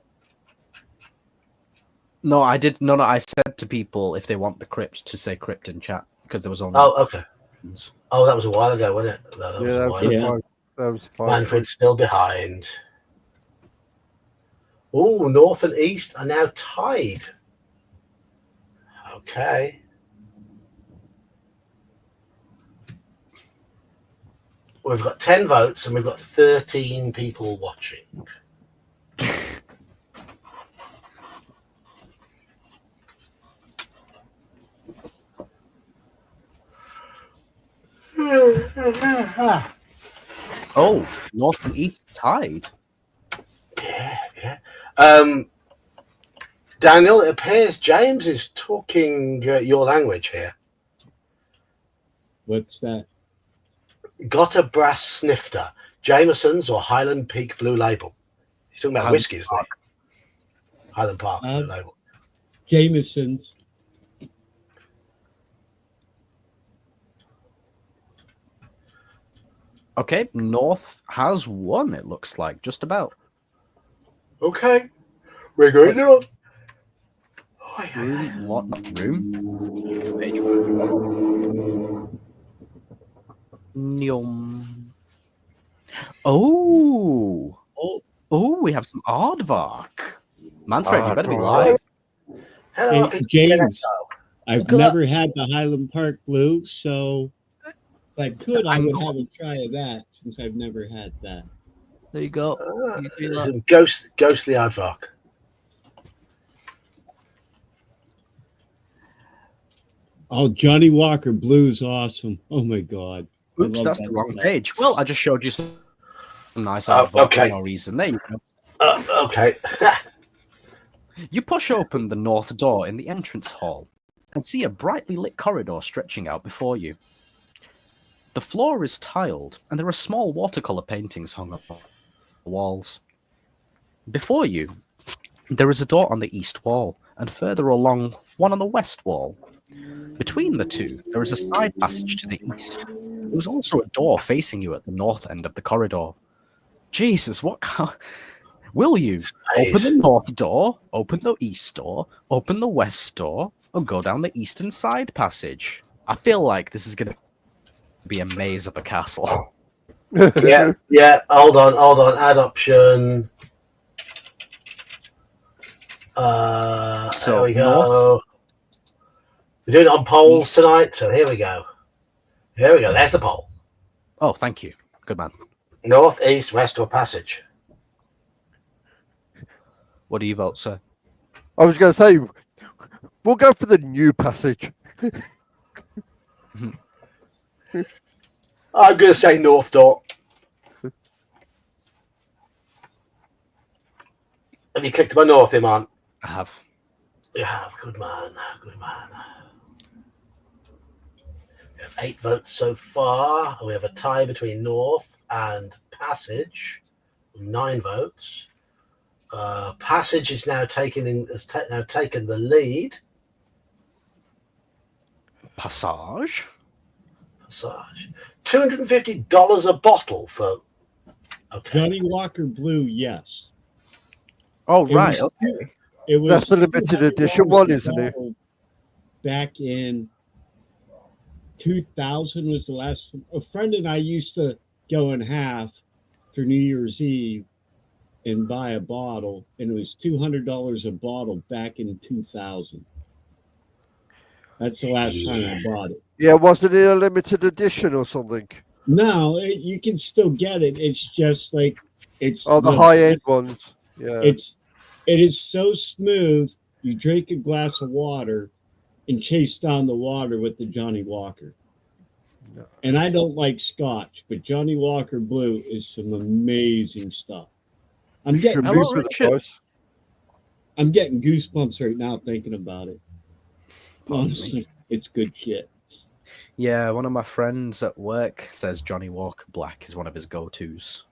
No, I did. No, I said to people if they want the crypt to say crypt in chat because there was only. Oh, okay. Oh, that was a while ago, wasn't it? That was a while ago. Yeah. fine. That was fine. Manfred's still behind. Oh, north and east are now tied. Okay. We've got 10 votes and we've got 13 people watching. Oh, north and east tied. Yeah. Daniel, it appears James is talking your language here. What's that? Got a brass snifter, Jameson's or Highland Peak Blue Label. He's talking about Highland whiskies, like Highland Park Blue Label. Jameson's. Okay, north has won. It looks like just about. Okay, we're going Let's- north. Room, what? Not room. Page one. Nyum. Oh, we have some aardvark. Manfred, you better be live. Hello, Hey, James, I've never had the Highland Park Blue, so if I could, I would have a try of that since I've never had that. There you go. Some ghostly aardvark. Oh, Johnny Walker Blue's awesome. Oh my God. I Oops, love that's that the wrong stuff. page. Well, I just showed you some nice Oh, aardvark okay. for no reason. There you go. Okay. You push open the north door in the entrance hall and see a brightly lit corridor stretching out before you. The floor is tiled, and there are small watercolor paintings hung up on the walls. Before you, there is a door on the east wall, and further along, one on the west wall. Between the two, there is a side passage to the east. There is also a door facing you at the north end of the corridor. Jesus, will you open the north door, open the east door, open the west door, or go down the eastern side passage? I feel like this is going to be a maze of a castle. Yeah. Hold on. Add option. There we go. north. We're doing it on polls East. tonight, so here we go. There's the poll. Oh, thank you. Good man. North, east, west, or passage? What do you vote, sir? I was going to say, we'll go for the new passage. I'm going to say North Door. Have you clicked my North, Iman? I have. Yeah, good man, good man. We have 8 votes so far. We have a tie between North and Passage, 9 votes. Passage is now taken the lead. Passage. Passage, $250 a bottle for. Okay. Johnny Walker Blue, yes. Oh, It right. was- Okay. It was That's the limited edition one, $200 isn't it? Back in 2000 was the last. A friend and I used to go in half for New Year's Eve and buy a bottle, and it was $200 a bottle back in 2000. That's the last time I bought it. Yeah, wasn't it a limited edition or something? No, you can still get it. It's just like it's Oh, the high-end ones. Yeah. It is so smooth. You drink a glass of water and chase down the water with the Johnny Walker. No. And I don't like Scotch, but Johnny Walker Blue is some amazing stuff. I'm Should getting be Hello, for the Richard. price. I'm getting goosebumps right now thinking about it. Pardon me. Honestly, it's good shit. Yeah, one of my friends at work says Johnny Walker Black is one of his go-tos.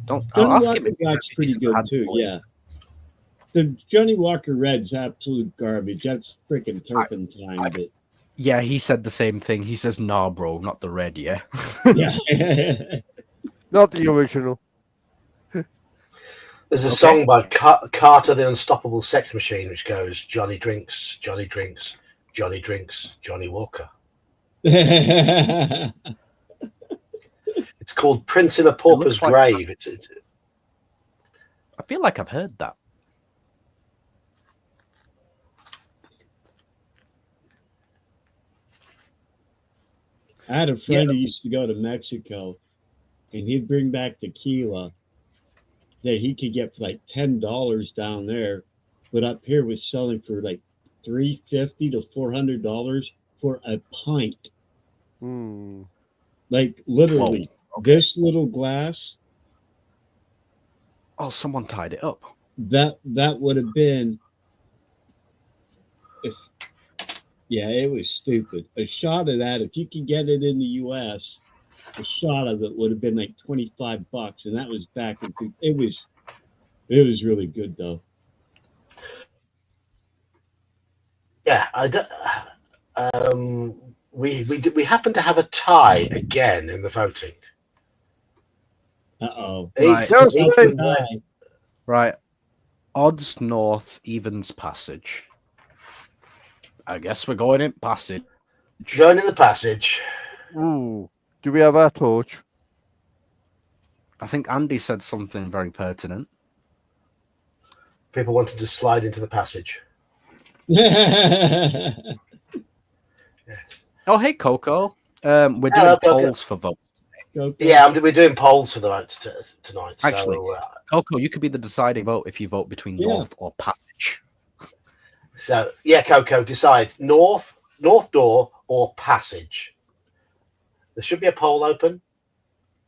I'll Johnny ask Walker him. if Black's he's pretty ever good had too. one. Yeah. The Johnny Walker Red's absolute garbage. That's freaking turpentine. But Yeah, he said the same thing. He says, "Nah, bro, not the red, yeah." yeah. Not the original. There's a Okay. song by Carter the Unstoppable Sex Machine which goes Johnny drinks, Johnny drinks, Johnny drinks, Johnny Walker. It's called Prince in a Pauper's like- Grave. It's I feel like I've heard that. I had a friend who used to go to Mexico, and he'd bring back tequila that he could get for like $10 down there, but up here was selling for like $350 to $400 for a pint. Hmm. Like literally, this little glass. Oh, someone tied it up. That would have been if. Yeah, it was stupid. A shot of that, if you could get it in the U.S., a shot of it would have been like $25, and that was back in. It was really good though. yeah. We happen to have a tie again in the voting. Uh-oh. Right. Just Each- saying. Right. Odds North, evens Passage. I guess we're going in Passage. Going in the Passage. Ooh. Do we have our torch? I think Andy said something very pertinent. People wanted to slide into the Passage. Oh, hey, Coco. We're doing Hello, Coco. polls for votes. Yeah, we're doing polls for the votes tonight. Actually, so, Coco, you could be the deciding vote if you vote between Yeah. North or Passage. yeah, Coco, decide North Door or Passage. There should be a poll open.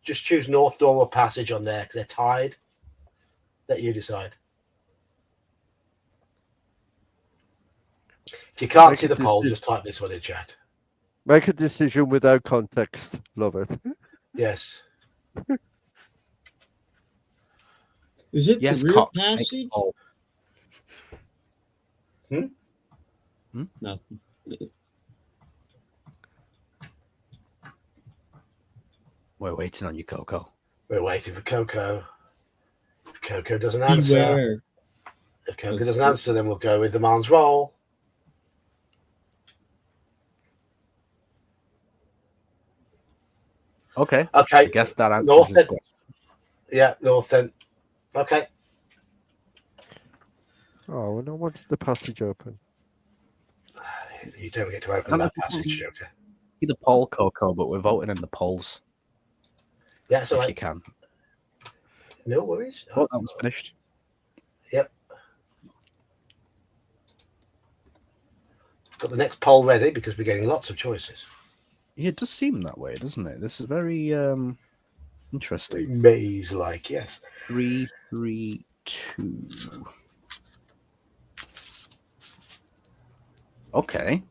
Just choose North Door or Passage on there because they're tied. Let you decide. If you can't Make see a the poll, decision. just type this one in chat. Make a decision without context. Love it. Yes. Is it Yes, the real Cox. make a passage? poll. Nothing. We're waiting on you, Coco. We're waiting for Coco. If Coco doesn't answer, Beware. if Coco doesn't answer, then we'll go with the man's roll. Okay. Okay. I guess that answers North his then. question. Yeah, North then. Okay. Oh, and I wanted the passage open. You don't get to open Can I that just passage, see- Joker. See the poll, Coco, but we're voting in the polls Yeah, so if you can. no worries. Oh, that was finished. Yep. put the next poll ready because we're getting lots of choices. Yeah, it does seem that way, doesn't it? This is very interesting. Maze-like, yes. 3, 3, 2. Okay.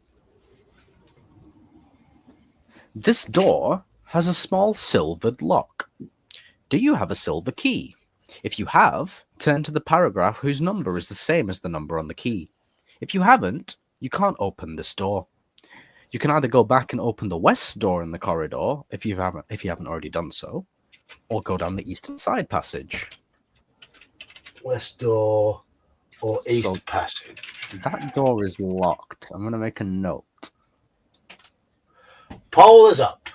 This door has a small silvered lock. Do you have a silver key? If you have, turn to the paragraph whose number is the same as the number on the key. If you haven't, you can't open this door. You can either go back and open the west door in the corridor if you haven't already done so, or go down the eastern side passage. West door or east So- passage. That door is locked. I'm going to make a note. Poll is up.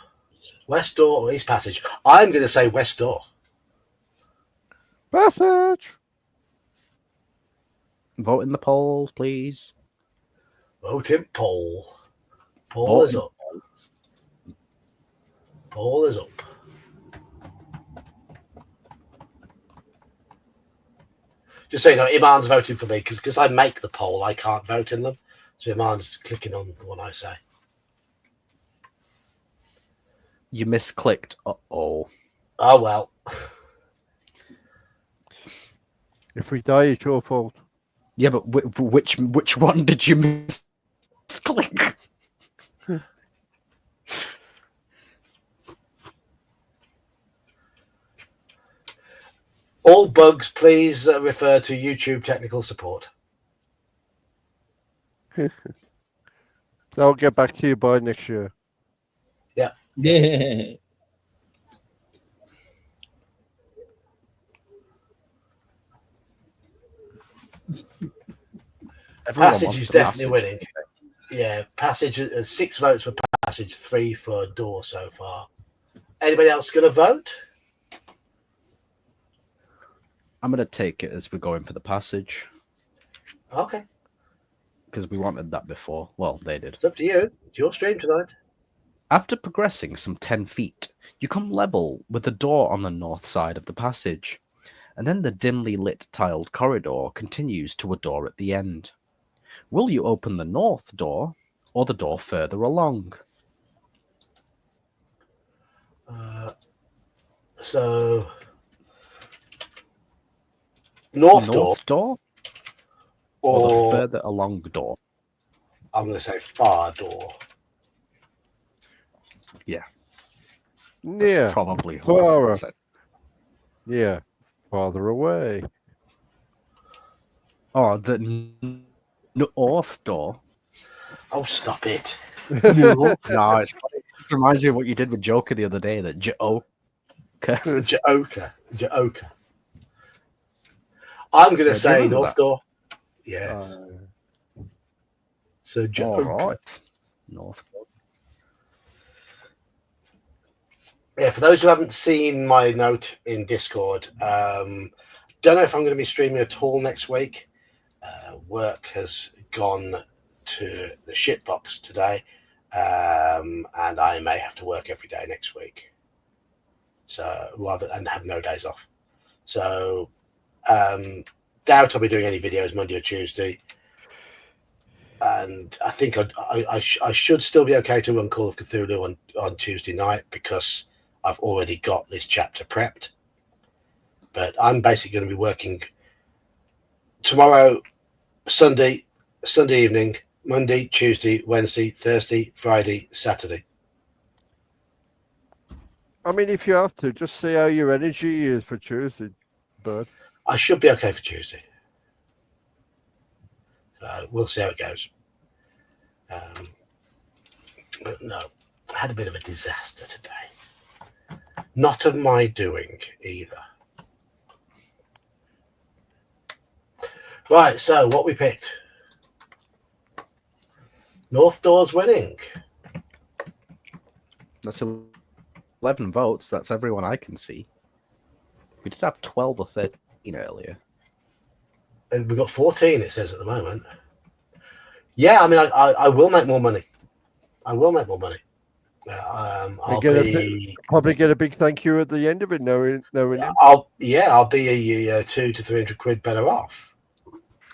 West door or east passage. I'm going to say west door. Passage. Vote in the polls, please. Vote in poll. Poll Vote is in up. Poll is up. Just so you know, Iman's voting for me because I make the poll. I can't vote in them. So Iman's clicking on the one I say. You misclicked. Uh-oh. Oh, well. If we die, it's your fault. Yeah, but which one did you misclick? All bugs, please refer to YouTube technical support. I'll get back to you by next year. Yeah. Everyone Passage wants is the definitely passage. winning. Yeah, passage. 6 votes for passage, 3 for door so far. Anybody else going to vote? I'm going to take it as we're going for the passage Okay, because we wanted that before. Well, they did. it's up to you. It's your stream tonight. After progressing some 10 feet, you come level with the door on the north side of the passage, and then the dimly lit tiled corridor continues to a door at the end. Will you open the north door or the door further along? So, north door door or the or further along door? I'm going to say far door. Yeah. Probably. Far. Yeah. Farther away. Oh, the north door. Oh, stop it. No, it's funny. It reminds me of what you did with Joker the other day. That Joker. Joker. I'm going to Yeah, do you say remember north that? door. Yes. So All Joker. right. North door. Yeah, for those who haven't seen my note in Discord, don't know if I'm going to be streaming at all next week. Work has gone to the shitbox today, and I may have to work every day next week. So and have no days off. So doubt I'll be doing any videos Monday or Tuesday. And I think I should still be okay to run Call of Cthulhu on Tuesday night because I've already got this chapter prepped. But I'm basically going to be working tomorrow, Sunday evening, Monday, Tuesday, Wednesday, Thursday, Friday, Saturday. I mean, if you have to, just see how your energy is for Tuesday, bud. I should be okay for Tuesday. We'll see how it goes. But no, I had a bit of a disaster today. Not of my doing either. Right, so what we picked. North Door's winning. That's 11 votes. That's everyone I can see. We did have 12 or 13 earlier. And we've got 14, it says at the moment. Yeah, I mean, I will make more money. I will make more money. I'll Probably get a big thank you at the end of it, knowing it. I'll be a 200 to 300 quid better off.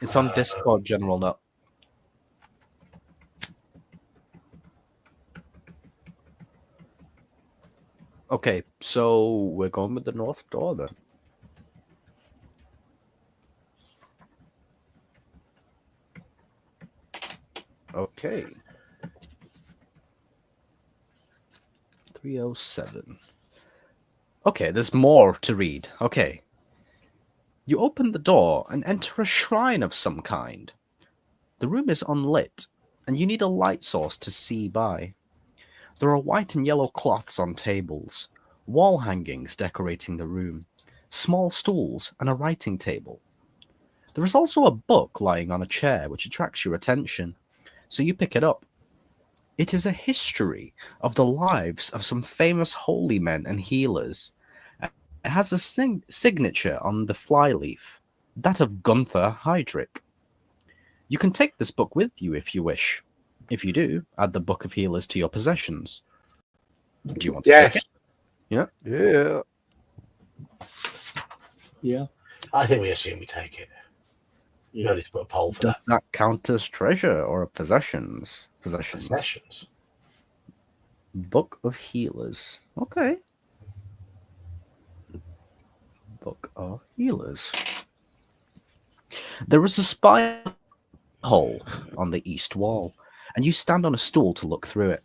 It's on Discord, General Nut. Okay, so we're going with the north door then. Okay. 307. Okay, there's more to read. Okay. You open the door and enter a shrine of some kind. The room is unlit, and you need a light source to see by. There are white and yellow cloths on tables, wall hangings decorating the room, small stools, and a writing table. There is also a book lying on a chair which attracts your attention, so you pick it up. It is a history of the lives of some famous holy men and healers. It has a signature on the flyleaf, that of Gunther Heydrich. You can take this book with you if you wish. If you do, add the Book of Healers to your possessions. Do you want to take it? Yeah. Yeah. I think we assume we take it. Yeah. No need to put a poll for Does that count as treasure or possessions? Possessions. Possessions. Book of Healers. Okay. Book of Healers. There is a spy hole on the east wall, and you stand on a stool to look through it.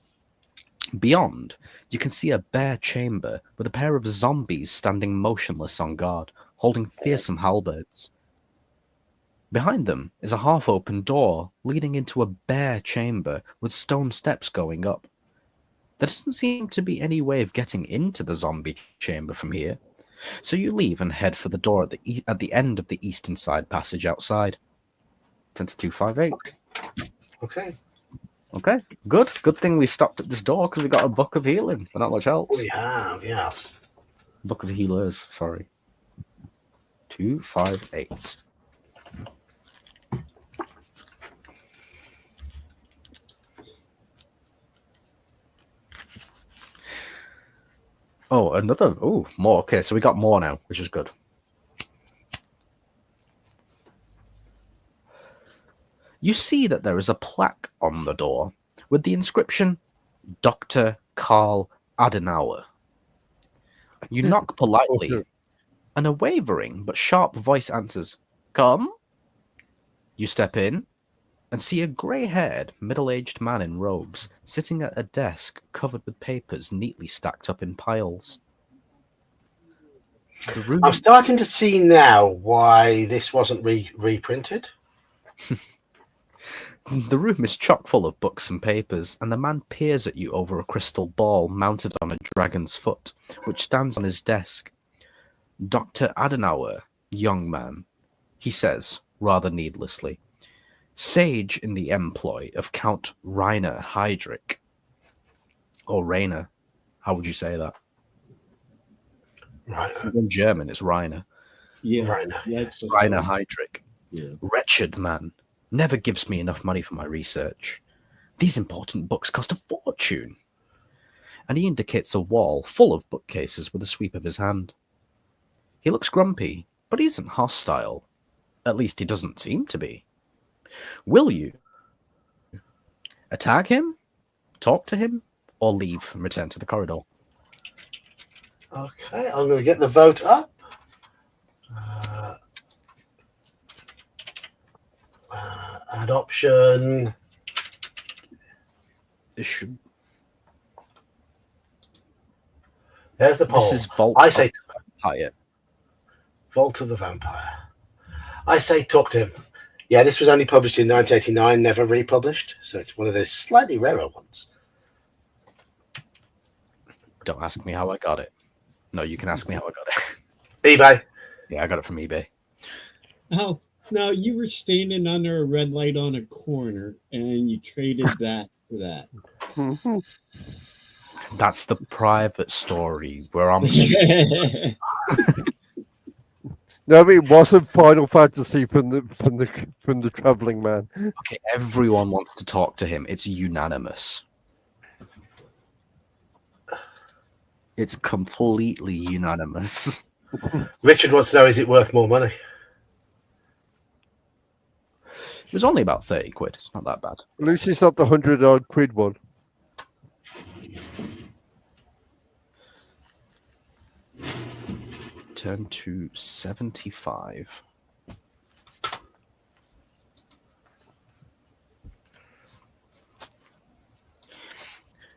Beyond, you can see a bare chamber with a pair of zombies standing motionless on guard, holding fearsome halberds. Behind them is a half-open door leading into a bare chamber with stone steps going up. There doesn't seem to be any way of getting into the zombie chamber from here, so you leave and head for the door at the end of the eastern side passage outside. 10-258. Okay. Okay, good. Good thing we stopped at this door because we got a Book of Healing, but not much else. We have, yes. Book of Healers, sorry. 258. Oh, another. Oh, more. Okay, so we got more now, which is good. You see that there is a plaque on the door with the inscription Dr. Karl Adenauer. You knock politely, Okay. and a wavering but sharp voice answers, "Come." You step in and see a grey-haired, middle-aged man in robes sitting at a desk covered with papers neatly stacked up in piles. The room I'm starting to see now why this wasn't reprinted. The room is chock full of books and papers, and the man peers at you over a crystal ball mounted on a dragon's foot, which stands on his desk. Dr. Adenauer, young man, he says, rather needlessly. Sage in the employ of Count Rainer Heydrich. Or Rainer. How would you say that? Right. In German, it's Rainer. Yeah. Rainer. That's Rainer Heydrich. Yeah. Wretched man. Never gives me enough money for my research. These important books cost a fortune. And he indicates a wall full of bookcases with a sweep of his hand. He looks grumpy, but he isn't hostile. At least he doesn't seem to be. Will you attack him, talk to him, or leave and return to the corridor? Okay, I'm going to get the vote up. Add option. This should. There's the poll. This is Vault. I say Vampire. Vault of the Vampire. I say talk to him. Yeah, this was only published in 1989, never republished, so it's one of those slightly rarer ones. Don't ask me how I got it. No, you can ask me how I got it. eBay. Yeah, I got it from eBay. Oh, no, you were standing under a red light on a corner and you traded that for that. Mhm. That's the private story where I'm. No, it wasn't Final Fantasy from the traveling man. Okay, everyone wants to talk to him. It's unanimous. It's completely unanimous. Richard wants to know, is it worth more money? It was only about 30 quid. It's not that bad. At least it's not the 100-odd quid one. return to 75.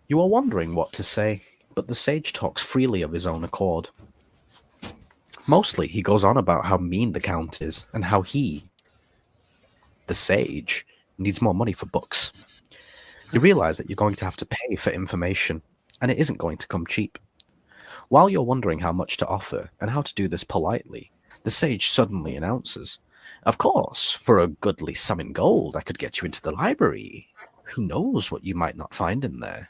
You are wondering what to say, but the sage talks freely of his own accord. Mostly, he goes on about how mean the Count is, and how he, the sage, needs more money for books. You realize that you're going to have to pay for information, and it isn't going to come cheap. While you're wondering how much to offer, and how to do this politely, the sage suddenly announces, "Of course, for a goodly sum in gold, I could get you into the library. Who knows what you might not find in there?"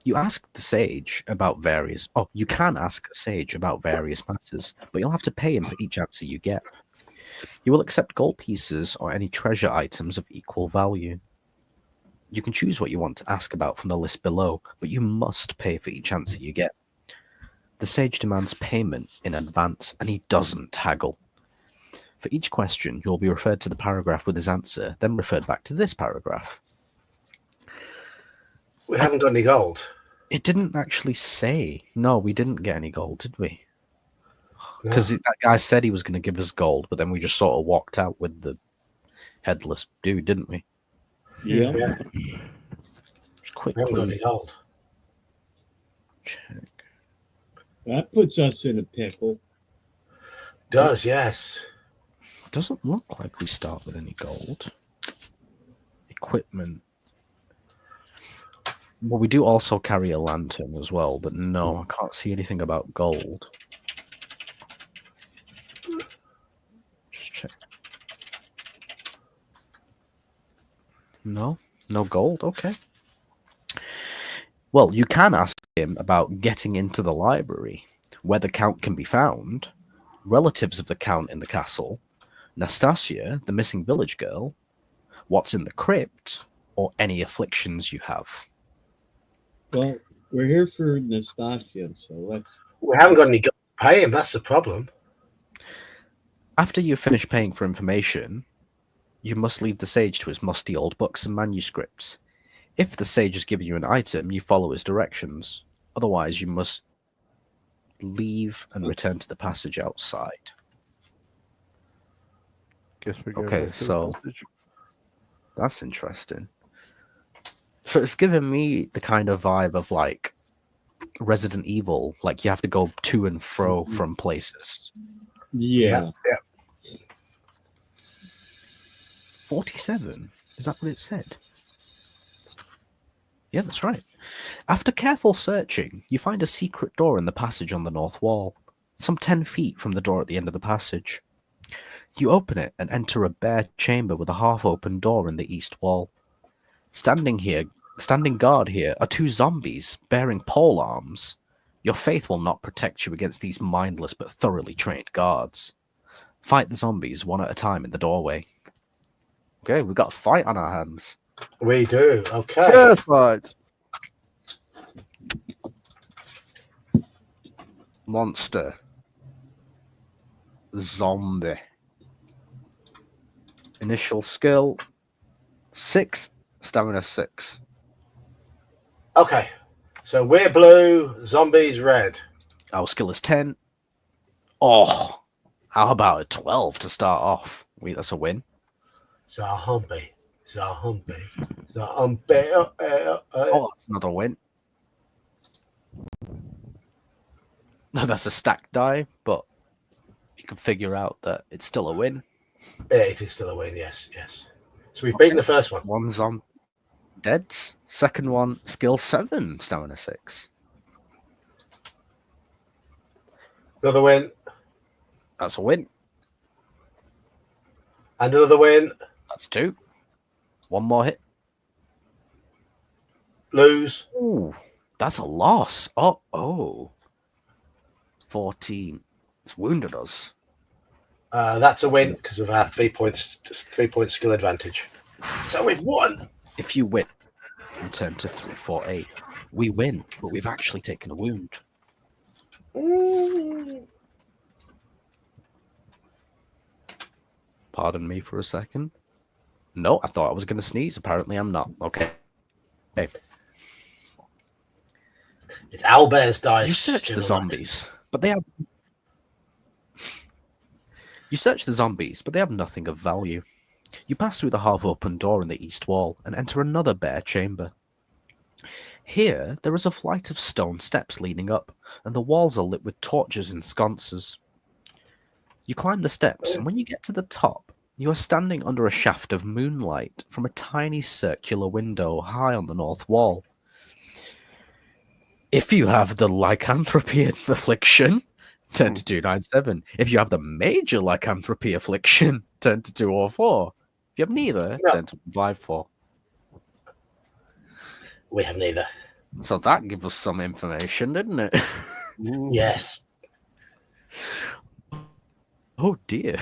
You ask the sage about various... Oh, you can ask a sage about various matters, but you'll have to pay him for each answer you get. You will accept gold pieces or any treasure items of equal value. You can choose what you want to ask about from the list below, but you must pay for each answer you get. The sage demands payment in advance, and he doesn't haggle. For each question, you'll be referred to the paragraph with his answer, then referred back to this paragraph. We haven't got any gold. It didn't actually say. No, we didn't get any gold, did we? No. Because that guy said he was going to give us gold, but then we just sort of walked out with the headless dude, didn't we? Yeah. Yeah, Just we haven't got quickly any gold. check. That puts us in a pickle. Does, yes. Doesn't look like we start with any gold. Equipment. Well, we do also carry a lantern as well, but no, I can't see anything about gold. Just check. No, no gold. Okay. Well, you can ask him about getting into the library, where the Count can be found, relatives of the Count in the castle, Nastasia, the missing village girl, what's in the crypt, or any afflictions you have. Well, we're here for Nastasia, so let's. We haven't got any gold to pay him. That's the problem. After you finish paying for information, you must leave the sage to his musty old books and manuscripts. If the sage has given you an item, you follow his directions. Otherwise, you must leave and return to the passage outside. Guess we're going Okay, back to the so- passage. That's interesting. So it's giving me the kind of vibe of like Resident Evil, like you have to go to and fro from places. Yeah. Yeah. 47? Is that what it said? Yeah, that's right. After careful searching, you find a secret door in the passage on the north wall, some 10 feet from the door at the end of the passage. You open it and enter a bare chamber with a half-open door in the east wall. Standing guard here are 2 zombies bearing pole arms. Your faith will not protect you against these mindless but thoroughly trained guards. Fight the zombies one at a time in the doorway. Okay, we've got a fight on our hands. We do. Okay. Yes, right. Monster. Zombie. Initial skill 6, stamina 6. Okay. So we're blue, zombies red. Our skill is 10. Oh, how about a 12 to start off? That's a win. Zombie. Oh, that's another win. No, that's a stacked die, but you can figure out that it's still a win. It is still a win, yes, yes. So we've beaten the first one. One's on deads. Second one, skill 7, stamina 6. Another win. That's a win. And another win. That's 2. One more hit. Lose. Ooh, that's a loss. Oh. 14. It's wounded us. That's a win because of our 3 points, 3-point skill advantage. So we've won. If you win, return to 348. We win, but we've actually taken a wound. Pardon me for a second. No, I thought I was going to sneeze. Apparently, I'm not. Okay. It's Owlbear's dice. You search the gentlemen. zombies, But they have. You search the zombies, but they have nothing of value. You pass through the half-open door in the east wall and enter another bare chamber. Here, there is a flight of stone steps leading up, and the walls are lit with torches and sconces. You climb the steps, and when you get to the top, you are standing under a shaft of moonlight from a tiny circular window high on the north wall. If you have the lycanthropy affliction, turn to 297. If you have the major lycanthropy affliction, turn to 204. If you have neither, No. turn to 154. We have neither. So that gives us some information, didn't it? Yes. Oh dear.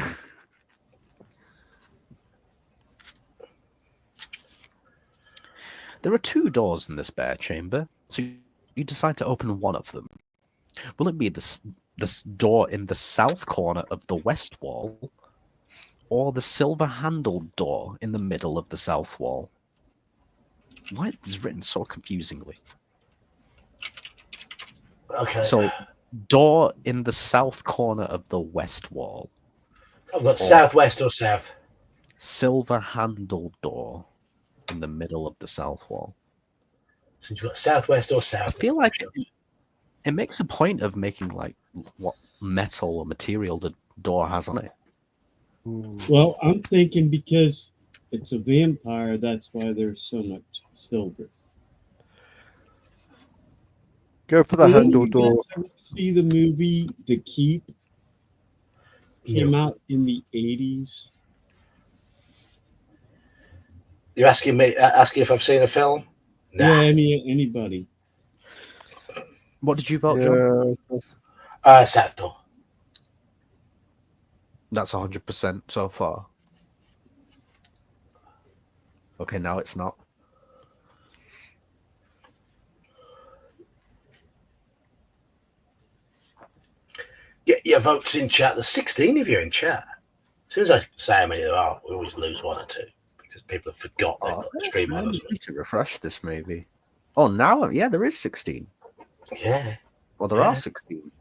There are 2 doors in this bare chamber, so you decide to open one of them. Will it be this door in the south corner of the west wall, or the silver-handled door in the middle of the south wall? Why is this written so confusingly? Okay. So, door in the south corner of the west wall. I've got southwest or south. Silver-handled door in the middle of the south wall. So you've got southwest or I south. feel like it makes a point of making like what metal or material the door has on it. Well, I'm thinking because it's a vampire, that's why there's so much silver. Go for the Did any handle of you guys door. ever see the movie The Keep? Came out in the 80s. You're asking me, asking if I've seen a film? Nah. Yeah, anybody. What did you vote, John? Yeah. South door. That's 100% so far. Okay, now it's not. Get your votes in chat. There's 16 of you in chat. As soon as I say how many there are, we always lose 1 or 2 because people have forgot they've got the stream on I us. need to refresh this maybe. Oh, now, yeah, there is 16. Yeah. Well, there are 16.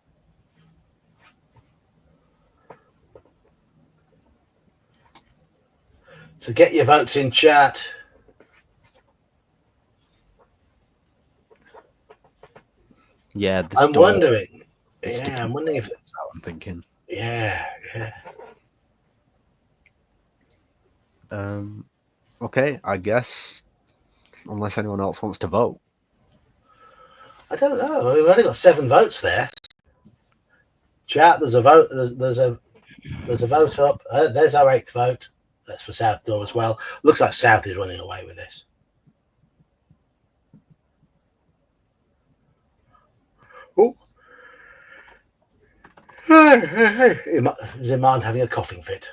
So get your votes in chat. Yeah, the I'm store- wondering. the Yeah, sticky I'm wondering if. bombs out, I'm thinking. Yeah. Okay, I guess. Unless anyone else wants to vote. I don't know. We've only got 7 votes there. Chat. There's a vote. There's a vote up. There's our 8th vote. That's for South Door as well. Looks like South is running away with this. Oh. Is Iman having a coughing fit?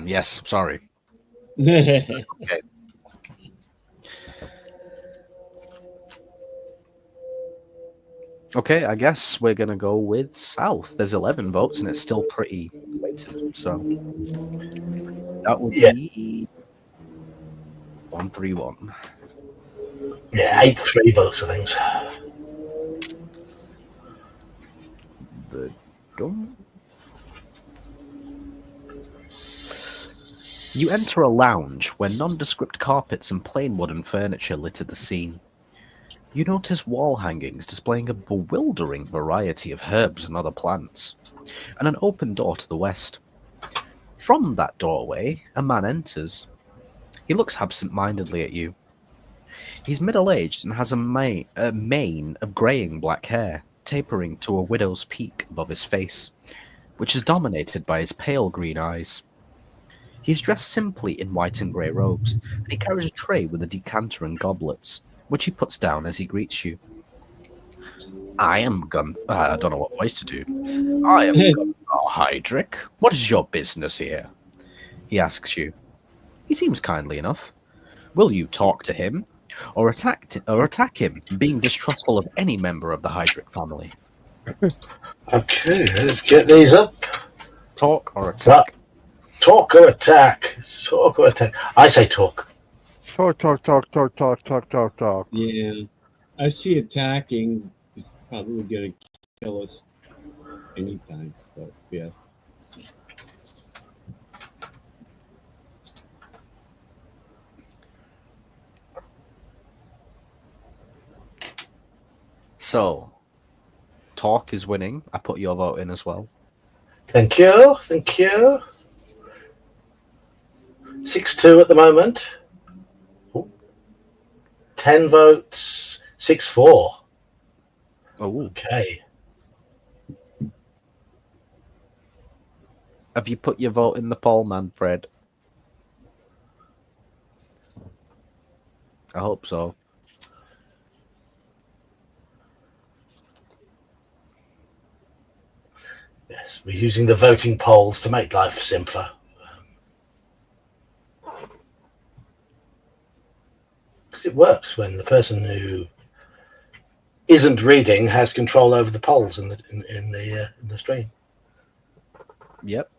Yes, sorry. Okay, I guess we're gonna go with South. There's 11 votes and it's still pretty weighted, so that would be 131. Yeah, 8-3 votes, I think. The dum. You enter a lounge where nondescript carpets and plain wooden furniture litter the scene. You notice wall hangings displaying a bewildering variety of herbs and other plants, and an open door to the west. From that doorway, a man enters. He looks absent-mindedly at you. He's middle-aged and has a mane of greying black hair, tapering to a widow's peak above his face, which is dominated by his pale green eyes. He's dressed simply in white and grey robes, and he carries a tray with a decanter and goblets, which he puts down as he greets you. I don't know what voice to do. I am Gunnar Heydrich. What is your business here? He asks you. He seems kindly enough. Will you talk to him, or attack him, being distrustful of any member of the Heydrich family? Okay, let's get these up. Talk or attack? Talk or attack? Talk or attack? I say talk. Talk. Yeah. I see attacking is probably going to kill us anytime. But yeah. So, Talk is winning. I put your vote in as well. Thank you. Thank you. 6-2 at the moment. Ooh. 10 votes. 6-4. Oh, Okay. have you put your vote in the poll, Manfred? I hope so. Yes, we're using the voting polls to make life simpler. Because it works when the person who isn't reading has control over the polls in the stream. Yep.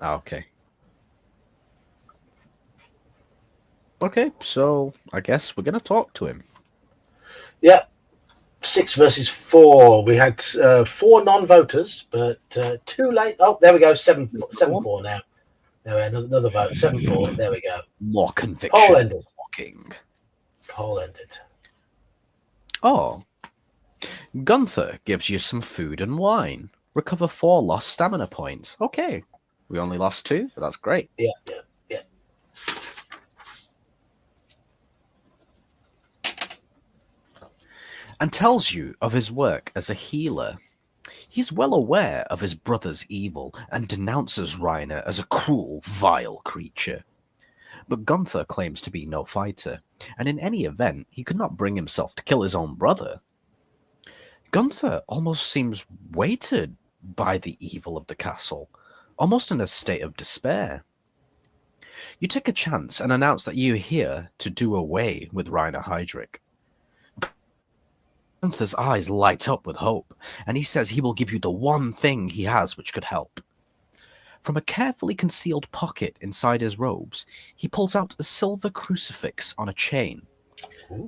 Okay. Okay, so I guess we're going to talk to him. Yeah. 6 versus 4. We had 4 non-voters, but 2 late. Oh, there we go. 7-4 now. There we go. Another vote. 7-4. There we go. More conviction. Poll ended. Talking. Poll ended. Oh. Gunther gives you some food and wine. Recover 4 lost stamina points. Okay. We only lost 2, but that's great. Yeah. And tells you of his work as a healer. He's well aware of his brother's evil and denounces Reiner as a cruel, vile creature. But Gunther claims to be no fighter, and in any event, he could not bring himself to kill his own brother. Gunther almost seems weighted by the evil of the castle, almost in a state of despair. You take a chance and announce that you're here to do away with Reiner Heydrich. Gunther's eyes light up with hope, and he says he will give you the one thing he has which could help. From a carefully concealed pocket inside his robes, he pulls out a silver crucifix on a chain,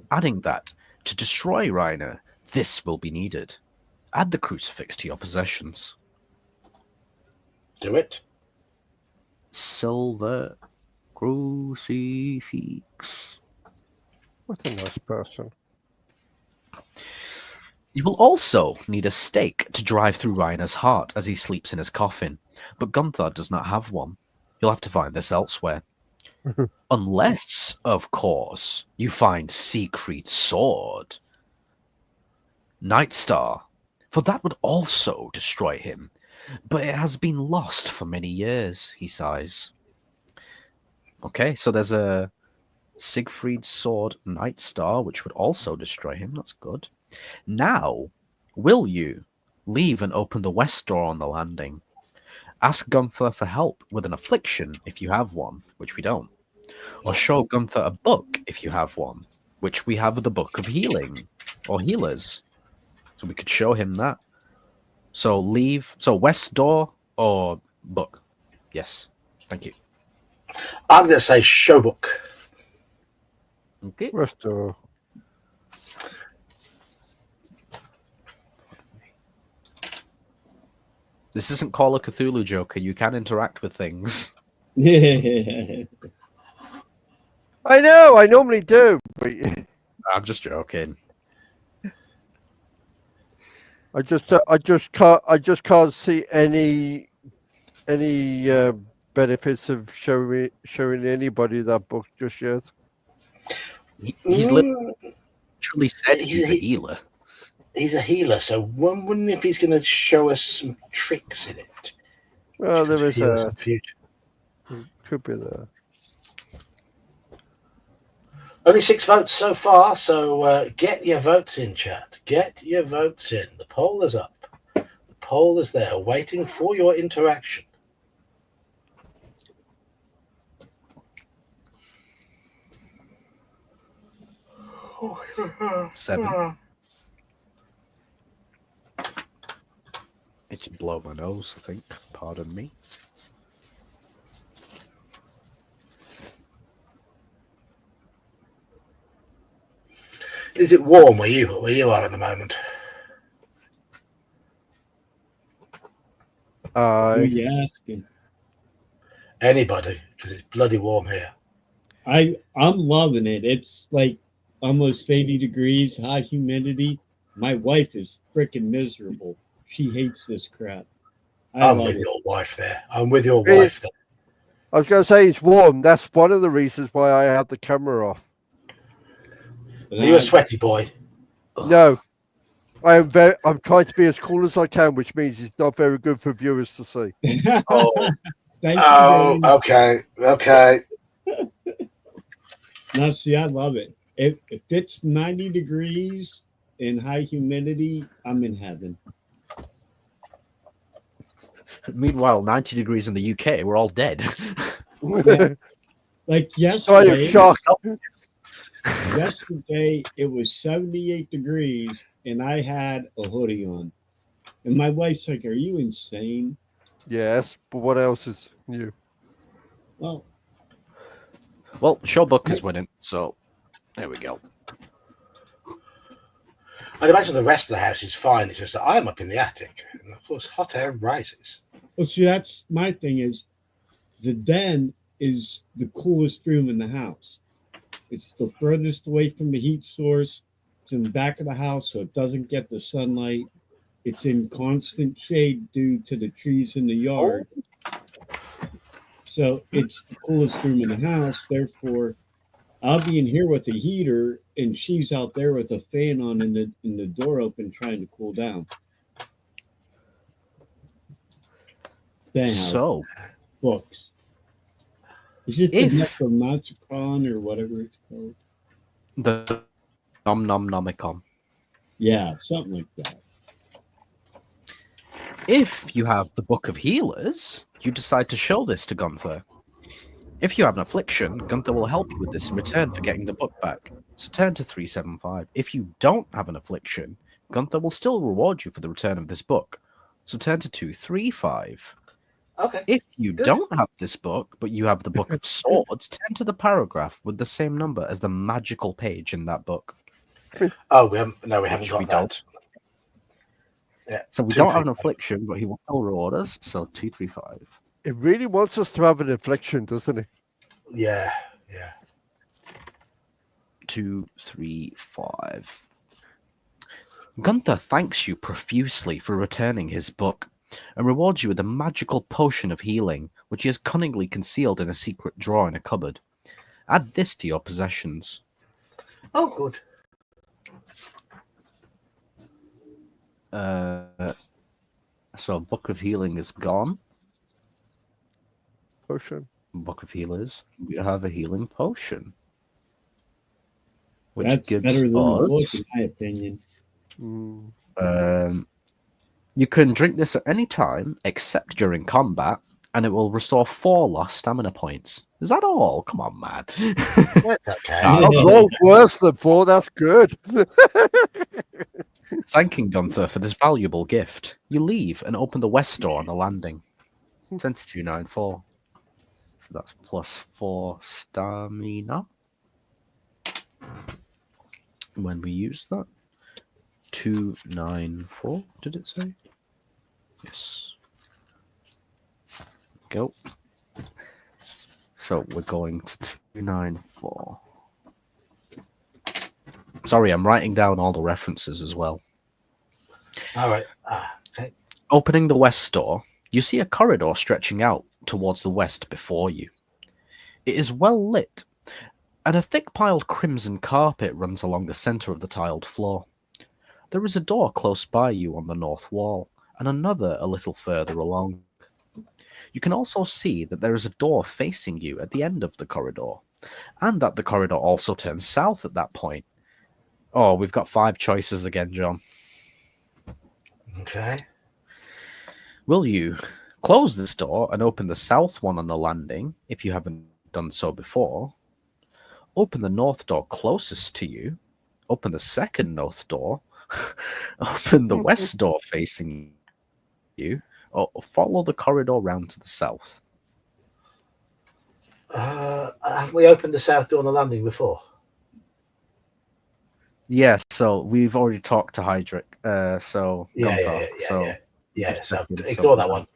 adding that, to destroy Reiner, this will be needed. Add the crucifix to your possessions. Do it. Silver crucifix. What a nice person. You will also need a stake to drive through Reiner's heart as he sleeps in his coffin, but Gunther does not have one. You'll have to find this elsewhere. Unless, of course, you find Siegfried's sword. Nightstar, for that would also destroy him, but it has been lost for many years, he sighs. Okay, so there's a Siegfried's sword Nightstar, which would also destroy him. That's good. Now, will you leave and open the west door on the landing? Ask Gunther for help with an affliction if you have one, which we don't. Or show Gunther a book if you have one, which we have the Book of Healing, or Healers. So we could show him that. So west door or book? Yes. Thank you. I'm going to say show book. Okay. West door. This isn't Call of Cthulhu, Joker. You can interact with things. I know, I normally do, but I'm just joking. I just can't see any benefits of showing anybody that book just yet. He's literally said he's a healer. He's a healer, so one wouldn't if he's going to show us some tricks in it. Well, there is Heal us in a future. could be there. Only 6 votes so far, so get your votes in, chat. Get your votes in. The poll is up. The poll is there, waiting for your interaction. Seven. It's blow my nose, I think. Pardon me. Is it warm where you are at the moment? Who are I you asking? Anybody? Because it's bloody warm here. I'm loving it. It's like almost 80 degrees, high humidity. My wife is freaking miserable. She hates this crap. I I'm love with it. your wife there. I'm with your Really? wife there. was going to say it's warm. That's one of the reasons why I have the camera off. But Are you a I- sweaty boy? No, I'm trying to be as cool as I can, which means it's not very good for viewers to see. Oh, Thank Oh, you, Dan. okay. Now, see, I love it. If it's 90 degrees and high humidity, I'm in heaven. meanwhile, 90 degrees in the UK, we're all dead. Like I am yesterday, shocked. yesterday it was 78 degrees and I had a hoodie on. And my wife's like, "Are you insane?" Yes, but what else is new? Well, Well, Showbook is winning, so there we go. I'd imagine the rest of the house is fine. It's just that I'm up in the attic, and of course, hot air rises. see, that's my thing is the den is the coolest room in the house. It's the furthest away from the heat source. It's in the back of the house, so it doesn't get the sunlight. It's in constant shade due to the trees in the yard. So it's the coolest room in the house. Therefore, I'll be in here with a heater, and she's out there with a fan on and the door open, trying to cool down. Then So, books. Is it If- the Necronomicon or whatever it's called? the Nom Nom Nomicon. Yeah, something like that. If you have the Book of Healers, you decide to show this to Gunther. If you have an affliction, Gunther will help you with this in return for getting the book back. So turn to 375. If you don't have an affliction, Gunther will still reward you for the return of this book. So turn to 235. Okay. If you Good. don't have this book, but you have the Book of Swords, turn to the paragraph with the same number as the magical page in that book. Oh, we haven't got we that. don't. Yeah. So we don't have an 235. affliction, but he will still reward us. So 235. It really wants us to have an inflection, doesn't it? Yeah. 235. Gunther thanks you profusely for returning his book and rewards you with a magical potion of healing, which he has cunningly concealed in a secret drawer in a cupboard. Add this to your possessions. Oh, good. So Book of Healing is gone. Potion. Book of Healers. We have a healing potion. Which That's gives better than the us, book, in my opinion. Mm. you can drink this at any time except during combat, and it will restore 4 lost stamina points. Is that all? Come on, man. That's okay. That's all worse than 4. That's good. Thanking Gunther for this valuable gift, you leave and open the west door on the landing. 2294. So that's plus 4 stamina. When we use that. 294, did it say? Yes. Go. So we're going to 294. Sorry, I'm writing down all the references as well. All right. Okay. Opening the west door, you see a corridor stretching out towards the west before you. It is well lit, and a thick piled crimson carpet runs along the center of the tiled floor. There is a door close by you on the north wall, and another a little further along. You can also see that there is a door facing you at the end of the corridor, and that the corridor also turns south at that point. Oh, we've got 5 choices again, John. Okay. Will you close this door and open the south one on the landing if you haven't done so before? Open the north door closest to you. Open the second north door. Open the west door facing you. Or follow the corridor round to the south. Have we opened the south door on the landing before? Yeah, so we've already talked to Hydric. So Yeah, Gonthar. So yeah. just So checking, ignore so- that one.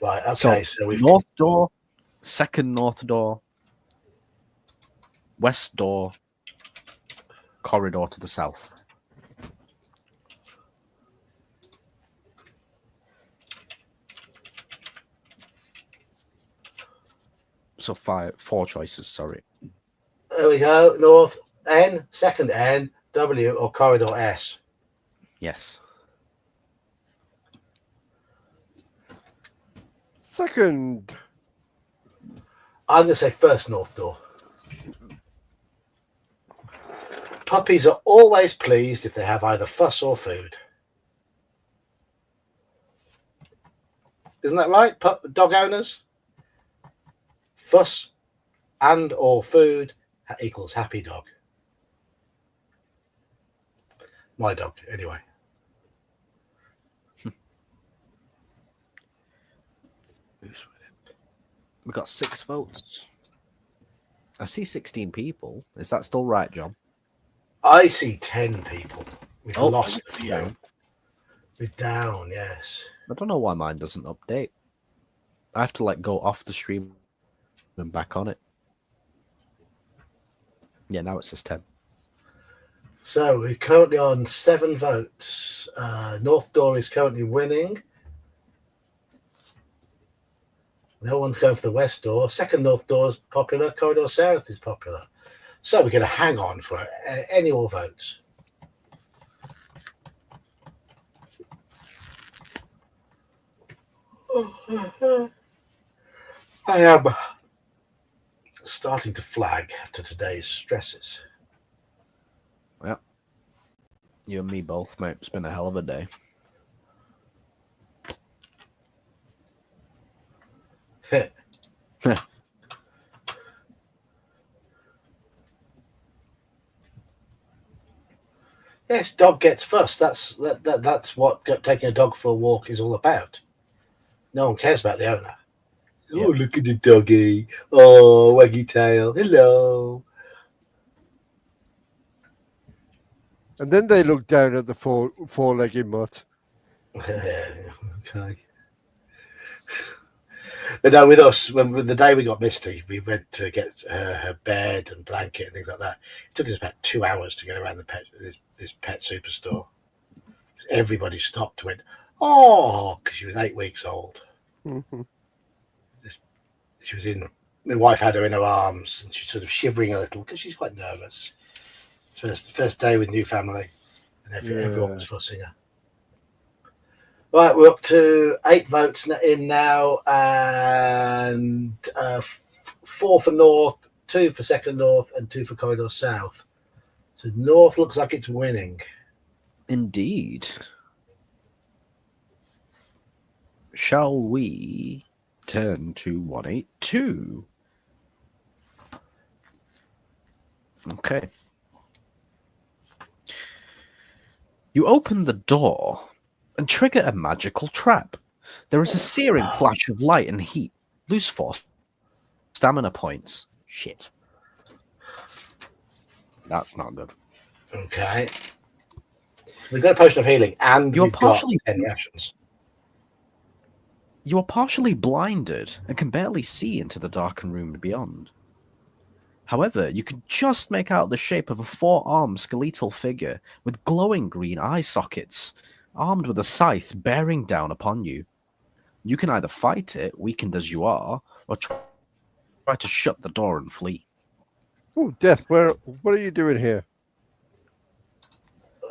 Right. So Okay. So we've north door, second north door, west door, corridor to the south. So four choices. Sorry. there we go. North N, second N, W, or corridor S. Yes. Second. I'm going to say first north door. Puppies are always pleased if they have either fuss or food. Isn't that right, dog owners? Fuss and or food equals happy dog. My dog, anyway. We got 6 votes. I see 16 people. Is that still right, John? I see 10 people. We've Oh, lost a few. down. We're down, yes. I don't know why mine doesn't update. I have to like go off the stream and back on it. Yeah, now it says 10. So we're currently on 7 votes. North Door is currently winning. No one's going for the West Door. Second North Door is popular. Corridor South is popular. So we're going to hang on for any more votes. I am starting to flag after today's stresses. Yeah. You and me both, mate. It's been a hell of a day. Yes, dog gets fussed. That's what taking a dog for a walk is all about. No one cares about the owner. Yeah. Oh, look at the doggy. Oh, waggy tail. Hello. And then they look down at the four-legged mutt. Okay. But no, with us, with the day we got Misty, we went to get her bed and blanket and things like that. It took us about 2 hours to get around this pet superstore. Everybody stopped and went, oh, because she was 8 weeks old. Mm-hmm. She was in. My wife had her in her arms, and she's sort of shivering a little because she's quite nervous. First day with new family, and everyone was fussing her. Right, we're up to 8 votes in now, and 4 for North, 2 for Second North, and 2 for Corridor South. So North looks like it's winning. Indeed. Shall we turn to 182? Okay. You open the door and trigger a magical trap. There is a searing flash of light and heat. Lose 4 stamina points. Shit. That's not good. Okay. We've got a potion of healing, and You're we've partially- got 10 rations. You are partially blinded and can barely see into the darkened room beyond. However, you can just make out the shape of a 4-armed skeletal figure with glowing green eye sockets, armed with a scythe bearing down upon you. You can either fight it, weakened as you are, or try to shut the door and flee. Oh, Death, what are you doing here?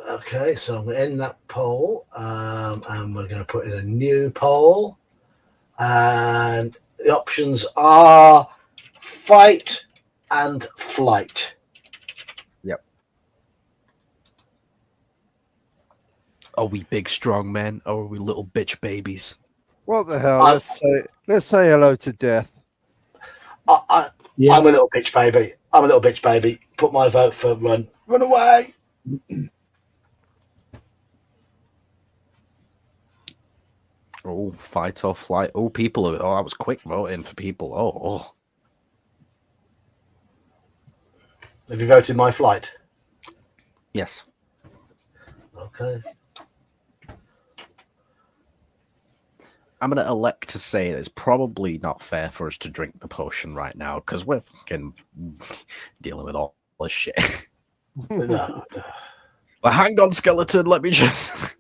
Okay, so I'm going to end that poll, and we're going to put in a new poll. And the options are fight and flight. Yep. Are we big strong men, or are we little bitch babies? What the hell? Let's say hello to Death. Yeah. I'm a little bitch baby. Put my vote for run. Run away. Oh, fight or flight. Oh, people are. Oh, that was quick voting for people. Oh. Have you voted my flight? Yes. Okay. I'm going to elect to say it's probably not fair for us to drink the potion right now because we're fucking dealing with all this shit. No. But hang on, skeleton. Let me just.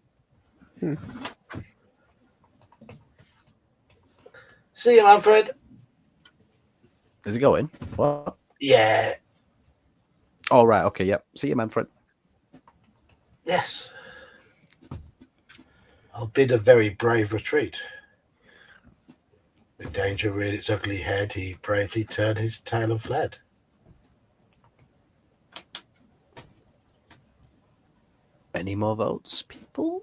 See you, Manfred. Is he going? What? Yeah. Oh, right. Okay. Yep. See you, Manfred. Yes. I'll bid a very brave retreat. With danger reared its ugly head, he bravely turned his tail and fled. Any more votes, people?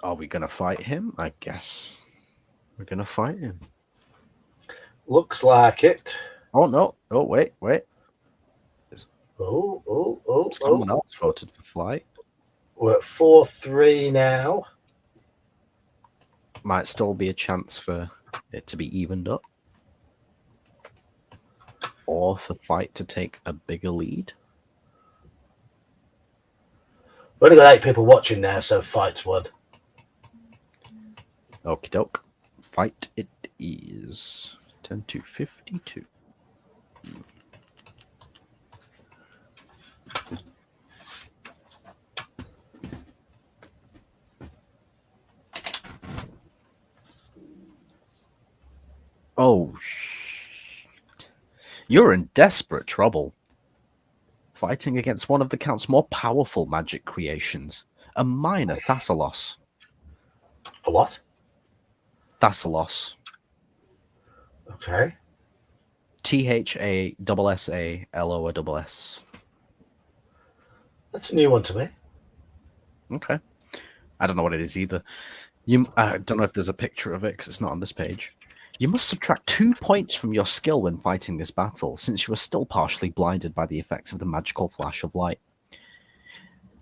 Are we going to fight him? I guess we're going to fight him. Looks like it. Oh, no. Oh, wait. Oh. Someone else voted for flight. We're at 4-3 now. Might still be a chance for it to be evened up. Or for fight to take a bigger lead. We've only got 8 people watching now, so fight's won. Okie doke. Fight it is. 10 to 52. Oh, shit. You're in desperate trouble. Fighting against one of the Count's more powerful magic creations, a minor Thassalos. A what? Thassalos. Okay. Thassallos. That's a new one to me. Okay. I don't know what it is either. I don't know if there's a picture of it because it's not on this page. You must subtract 2 points from your skill when fighting this battle, since you are still partially blinded by the effects of the magical flash of light.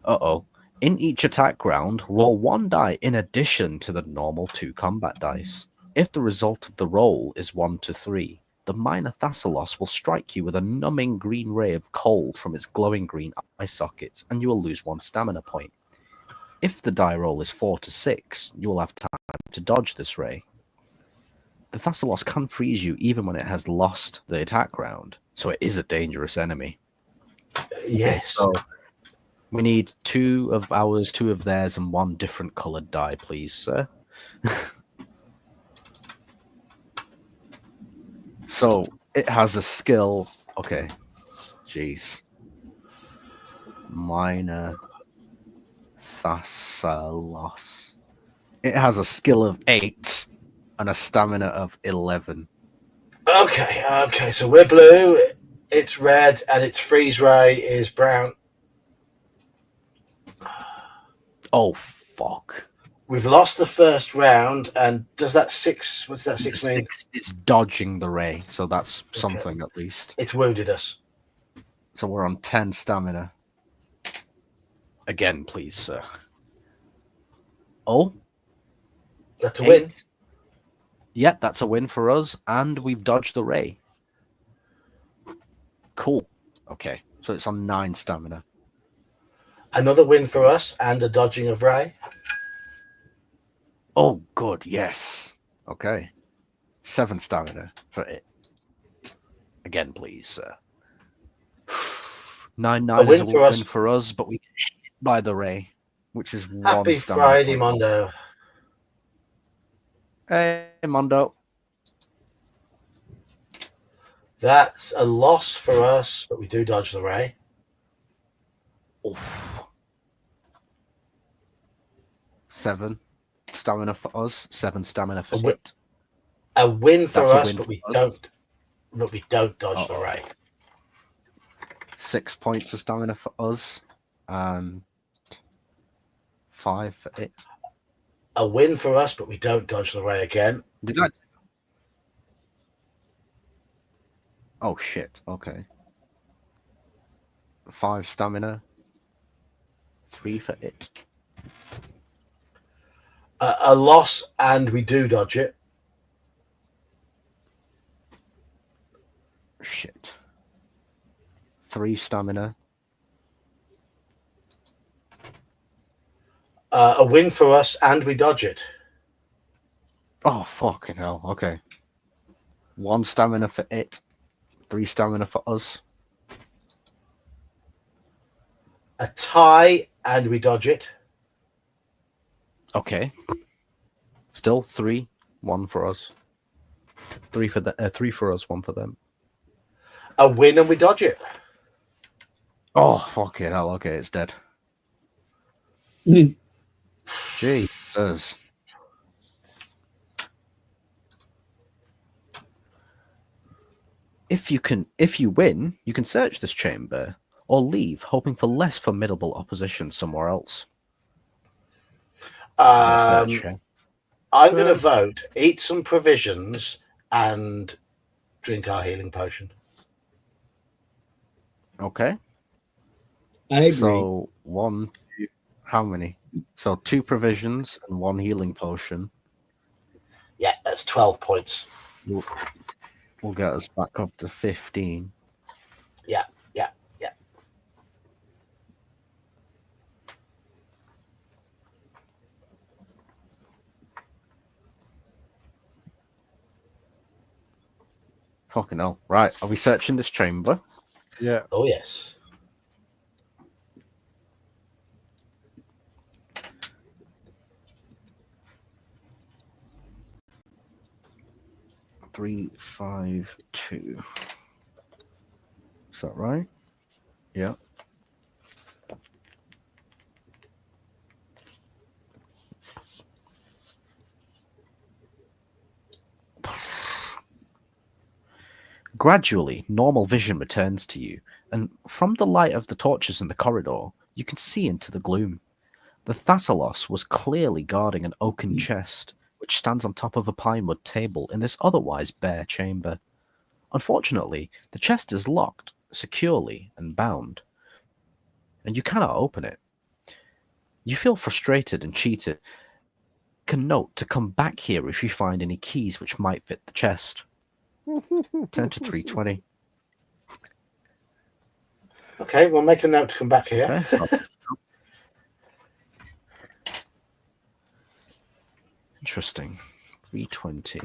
Uh-oh. In each attack round, roll 1 die in addition to the normal 2 combat dice. If the result of the roll is 1 to 3, the minor Thassalos will strike you with a numbing green ray of cold from its glowing green eye sockets, and you will lose 1 stamina point. If the die roll is 4 to 6, you will have time to dodge this ray. The Thassalos can freeze you even when it has lost the attack round, so it is a dangerous enemy. Yes. So we need 2 of ours, 2 of theirs, and 1 different coloured die, please, sir. So it has a skill. Okay. Jeez. Minor Thassalos. It has a skill of 8 and a stamina of 11. Okay. So we're blue, it's red, and its freeze ray is brown. Oh, fuck. We've lost the first round, and does that 6? What's that 6 mean? 6 is dodging the ray, so that's something at least. It's wounded us. So we're on 10 stamina. Again, please, sir. Oh, That's a win. 8. Yeah, that's a win for us, and we've dodged the ray. Cool. Okay, so it's on 9 stamina. Another win for us, and a dodging of ray. Oh, good, yes. Okay. 7 stamina for it. Again, please, sir. 9-9 is a win for us, but we get hit by the ray, which is 1 Happy stamina Friday, point. Mondo. Hey, Mondo. That's a loss for us, but we do dodge the ray. Oof. 7 stamina for us, 7 stamina for it. A win for That's a us, win but for we us. don't. But we don't dodge the ray. 6 points of stamina for us, and 5 for it. A win for us, but we don't dodge the ray again. Did I? Oh shit. Okay. 5 stamina. 3 for it. A loss, and we do dodge it. Shit. 3 stamina. A win for us, and we dodge it. Oh fucking hell. Okay. 1 stamina for it. 3 stamina for us. A tie, and we dodge it. Okay. Still 3. 1 for us. 3 for the 3 for us. 1 for them. A win, and we dodge it. Oh fucking hell. Okay, it's dead. Jesus. If you win, you can search this chamber or leave, hoping for less formidable opposition somewhere else. Search, yeah. I'm going to vote, eat some provisions, and drink our healing potion. Okay. I agree. So 1, 2, how many? So 2 provisions and 1 healing potion. Yeah, that's 12 points. Will get us back up to 15. Yeah. Fucking hell. Right, are we searching this chamber? Yeah. Oh, yes. Three, 5, 2. Is that right? Yeah. Gradually, normal vision returns to you, and from the light of the torches in the corridor, you can see into the gloom. The Thassalos was clearly guarding an oaken chest, which stands on top of a pinewood table in this otherwise bare chamber. Unfortunately, the chest is locked, securely, and bound, and you cannot open it. You feel frustrated and cheated. Can note to come back here if you find any keys which might fit the chest. Turn to 320. Okay, we'll make a note to come back here. Okay, stop. Interesting. 320.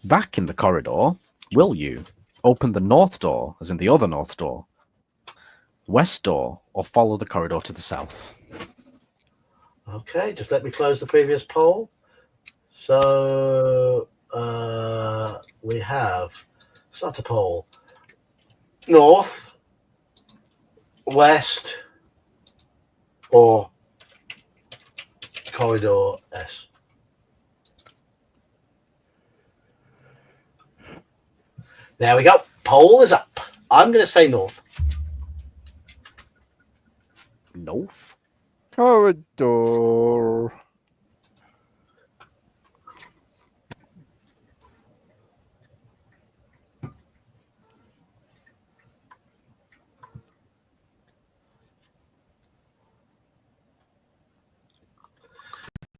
Back in the corridor, will you open the north door, as in the other north door, west door, or follow the corridor to the south? Okay, just let me close the previous poll. So we have start a poll. North, west, or corridor S. There we go. Poll is up. I'm going to say north. North? Corridor.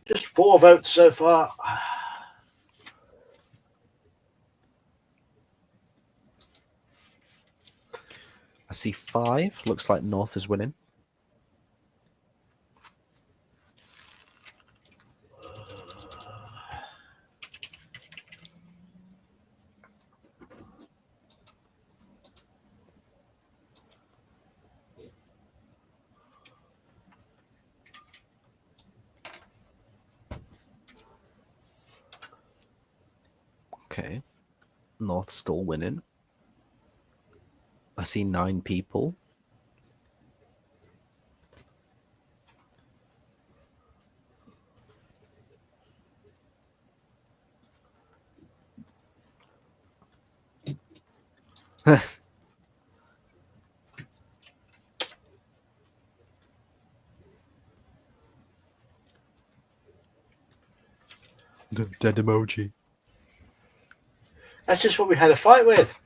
Just 4 votes so far. I see 5. Looks like north is winning. Okay. North still winning. I see 9 people. The dead emoji. That's just what we had a fight with.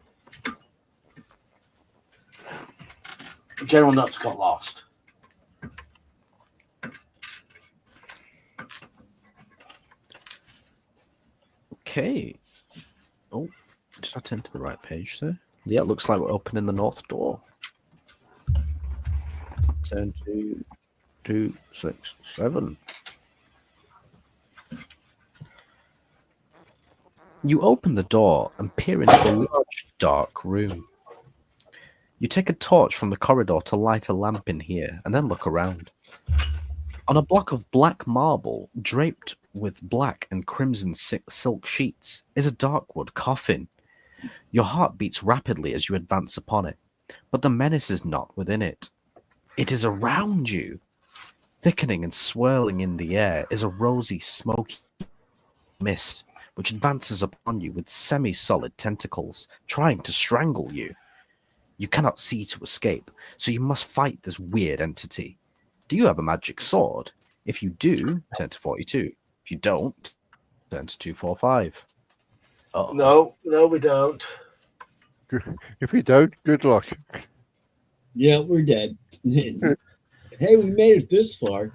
General Nuts got lost. Okay. Oh, did I turn to the right page there? Yeah, it looks like we're opening the north door. Turn to 2, 6, 7. You open the door and peer into a large, dark room. You take a torch from the corridor to light a lamp in here, and then look around. On a block of black marble, draped with black and crimson silk sheets, is a darkwood coffin. Your heart beats rapidly as you advance upon it, but the menace is not within it. It is around you. Thickening and swirling in the air is a rosy, smoky mist, which advances upon you with semi-solid tentacles, trying to strangle you. You cannot see to escape, so you must fight this weird entity. Do you have a magic sword? If you do, turn to 42. If you don't, turn to 245. Oh. No, we don't. If you don't, good luck. Yeah, we're dead. Hey, we made it this far.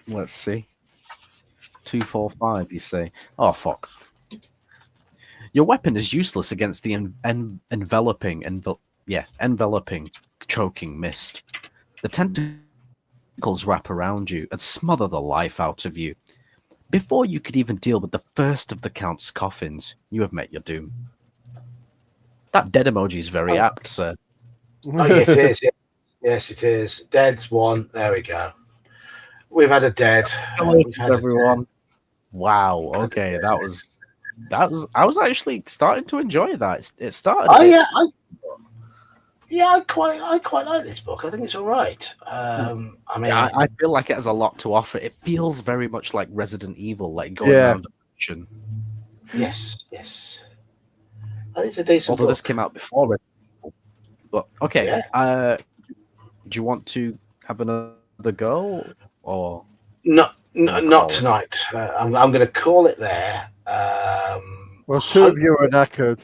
Let's see. 245, you say? Oh, fuck. Your weapon is useless against the enveloping, choking mist. The tentacles wrap around you and smother the life out of you. Before you could even deal with the first of the Count's coffins, you have met your doom. That dead emoji is very apt, sir. Oh, yeah, it is. Yes, it is. Dead's one. There we go. We've had a dead. We've had everyone. Wow. Okay, that was. I was actually starting to enjoy that. It started. Oh yeah, I quite like this book. I think it's all right. I mean, I feel like it has a lot to offer. It feels very much like Resident Evil, like going around action. Yes. I think it's a decent Although book. this came out before Resident Evil. But okay, do you want to have another go or not tonight? I'm going to call it there. Well, two of you are knackered.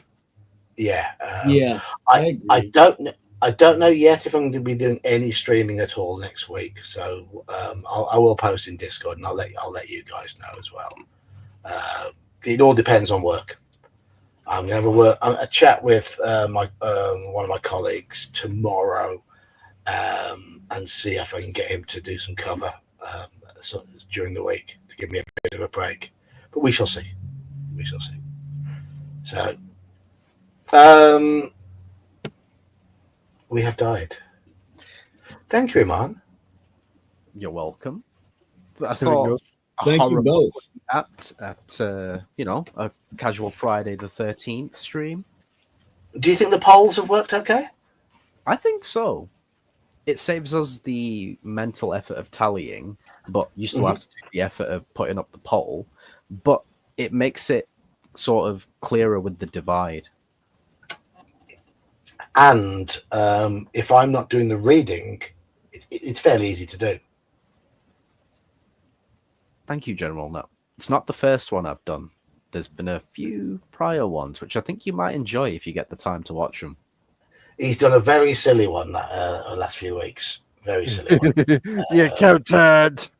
Yeah. I agree. I don't know yet if I'm going to be doing any streaming at all next week. So I will post in Discord and I'll let you guys know as well. It all depends on work. I'm going to have a chat with one of my colleagues tomorrow and see if I can get him to do some cover during the week to give me a bit of a break. But we shall see. So, we have died. Thank you, Iman. you're welcome. I thought Thank you both. at a casual Friday the 13th stream. Do you think the polls have worked okay? I think so. It saves us the mental effort of tallying, but you still have to do the effort of putting up the poll. But it makes it sort of clearer with the divide. And if I'm not doing the reading, it's fairly easy to do. Thank you, General. No, it's not the first one I've done. There's been a few prior ones, which I think you might enjoy if you get the time to watch them. He's done a very silly one the last few weeks. Very silly one. The accountant.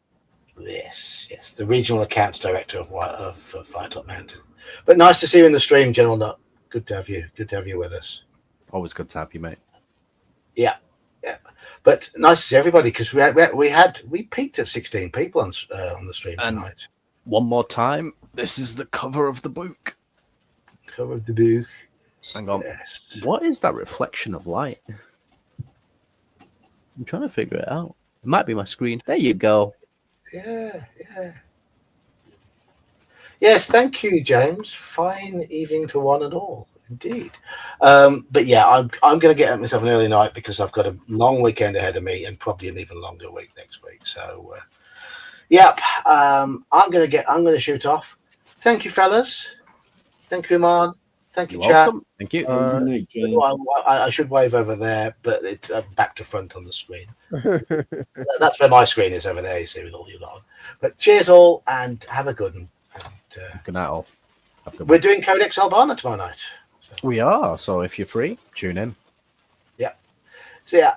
Yes. The regional accounts director of Firetop Mountain. But nice to see you in the stream, General Nut. Good to have you. Good to have you with us. Always good to have you, mate. Yeah. But nice to see everybody because we peaked at 16 people on the stream tonight. One more time, this is the cover of the book. Cover of the book. Hang on. Yes. What is that reflection of light? I'm trying to figure it out. It might be my screen. There you go. Yeah. Yes, thank you, James. Fine evening to one and all. Indeed. But yeah, I'm going to get myself an early night because I've got a long weekend ahead of me and probably an even longer week next week. So, I'm going to shoot off. Thank you, fellas. Thank you, Iman. Thank you, You're chat. welcome. Thank you. Good night, John. Well, I should wave over there, but it's back to front on the screen. That's where my screen is over there, you see, with all you lot on. But cheers all, and have a good one. And, Good night, all. Have a good we're one. doing Codex Albana tomorrow night. We are. So if you're free, tune in. See ya.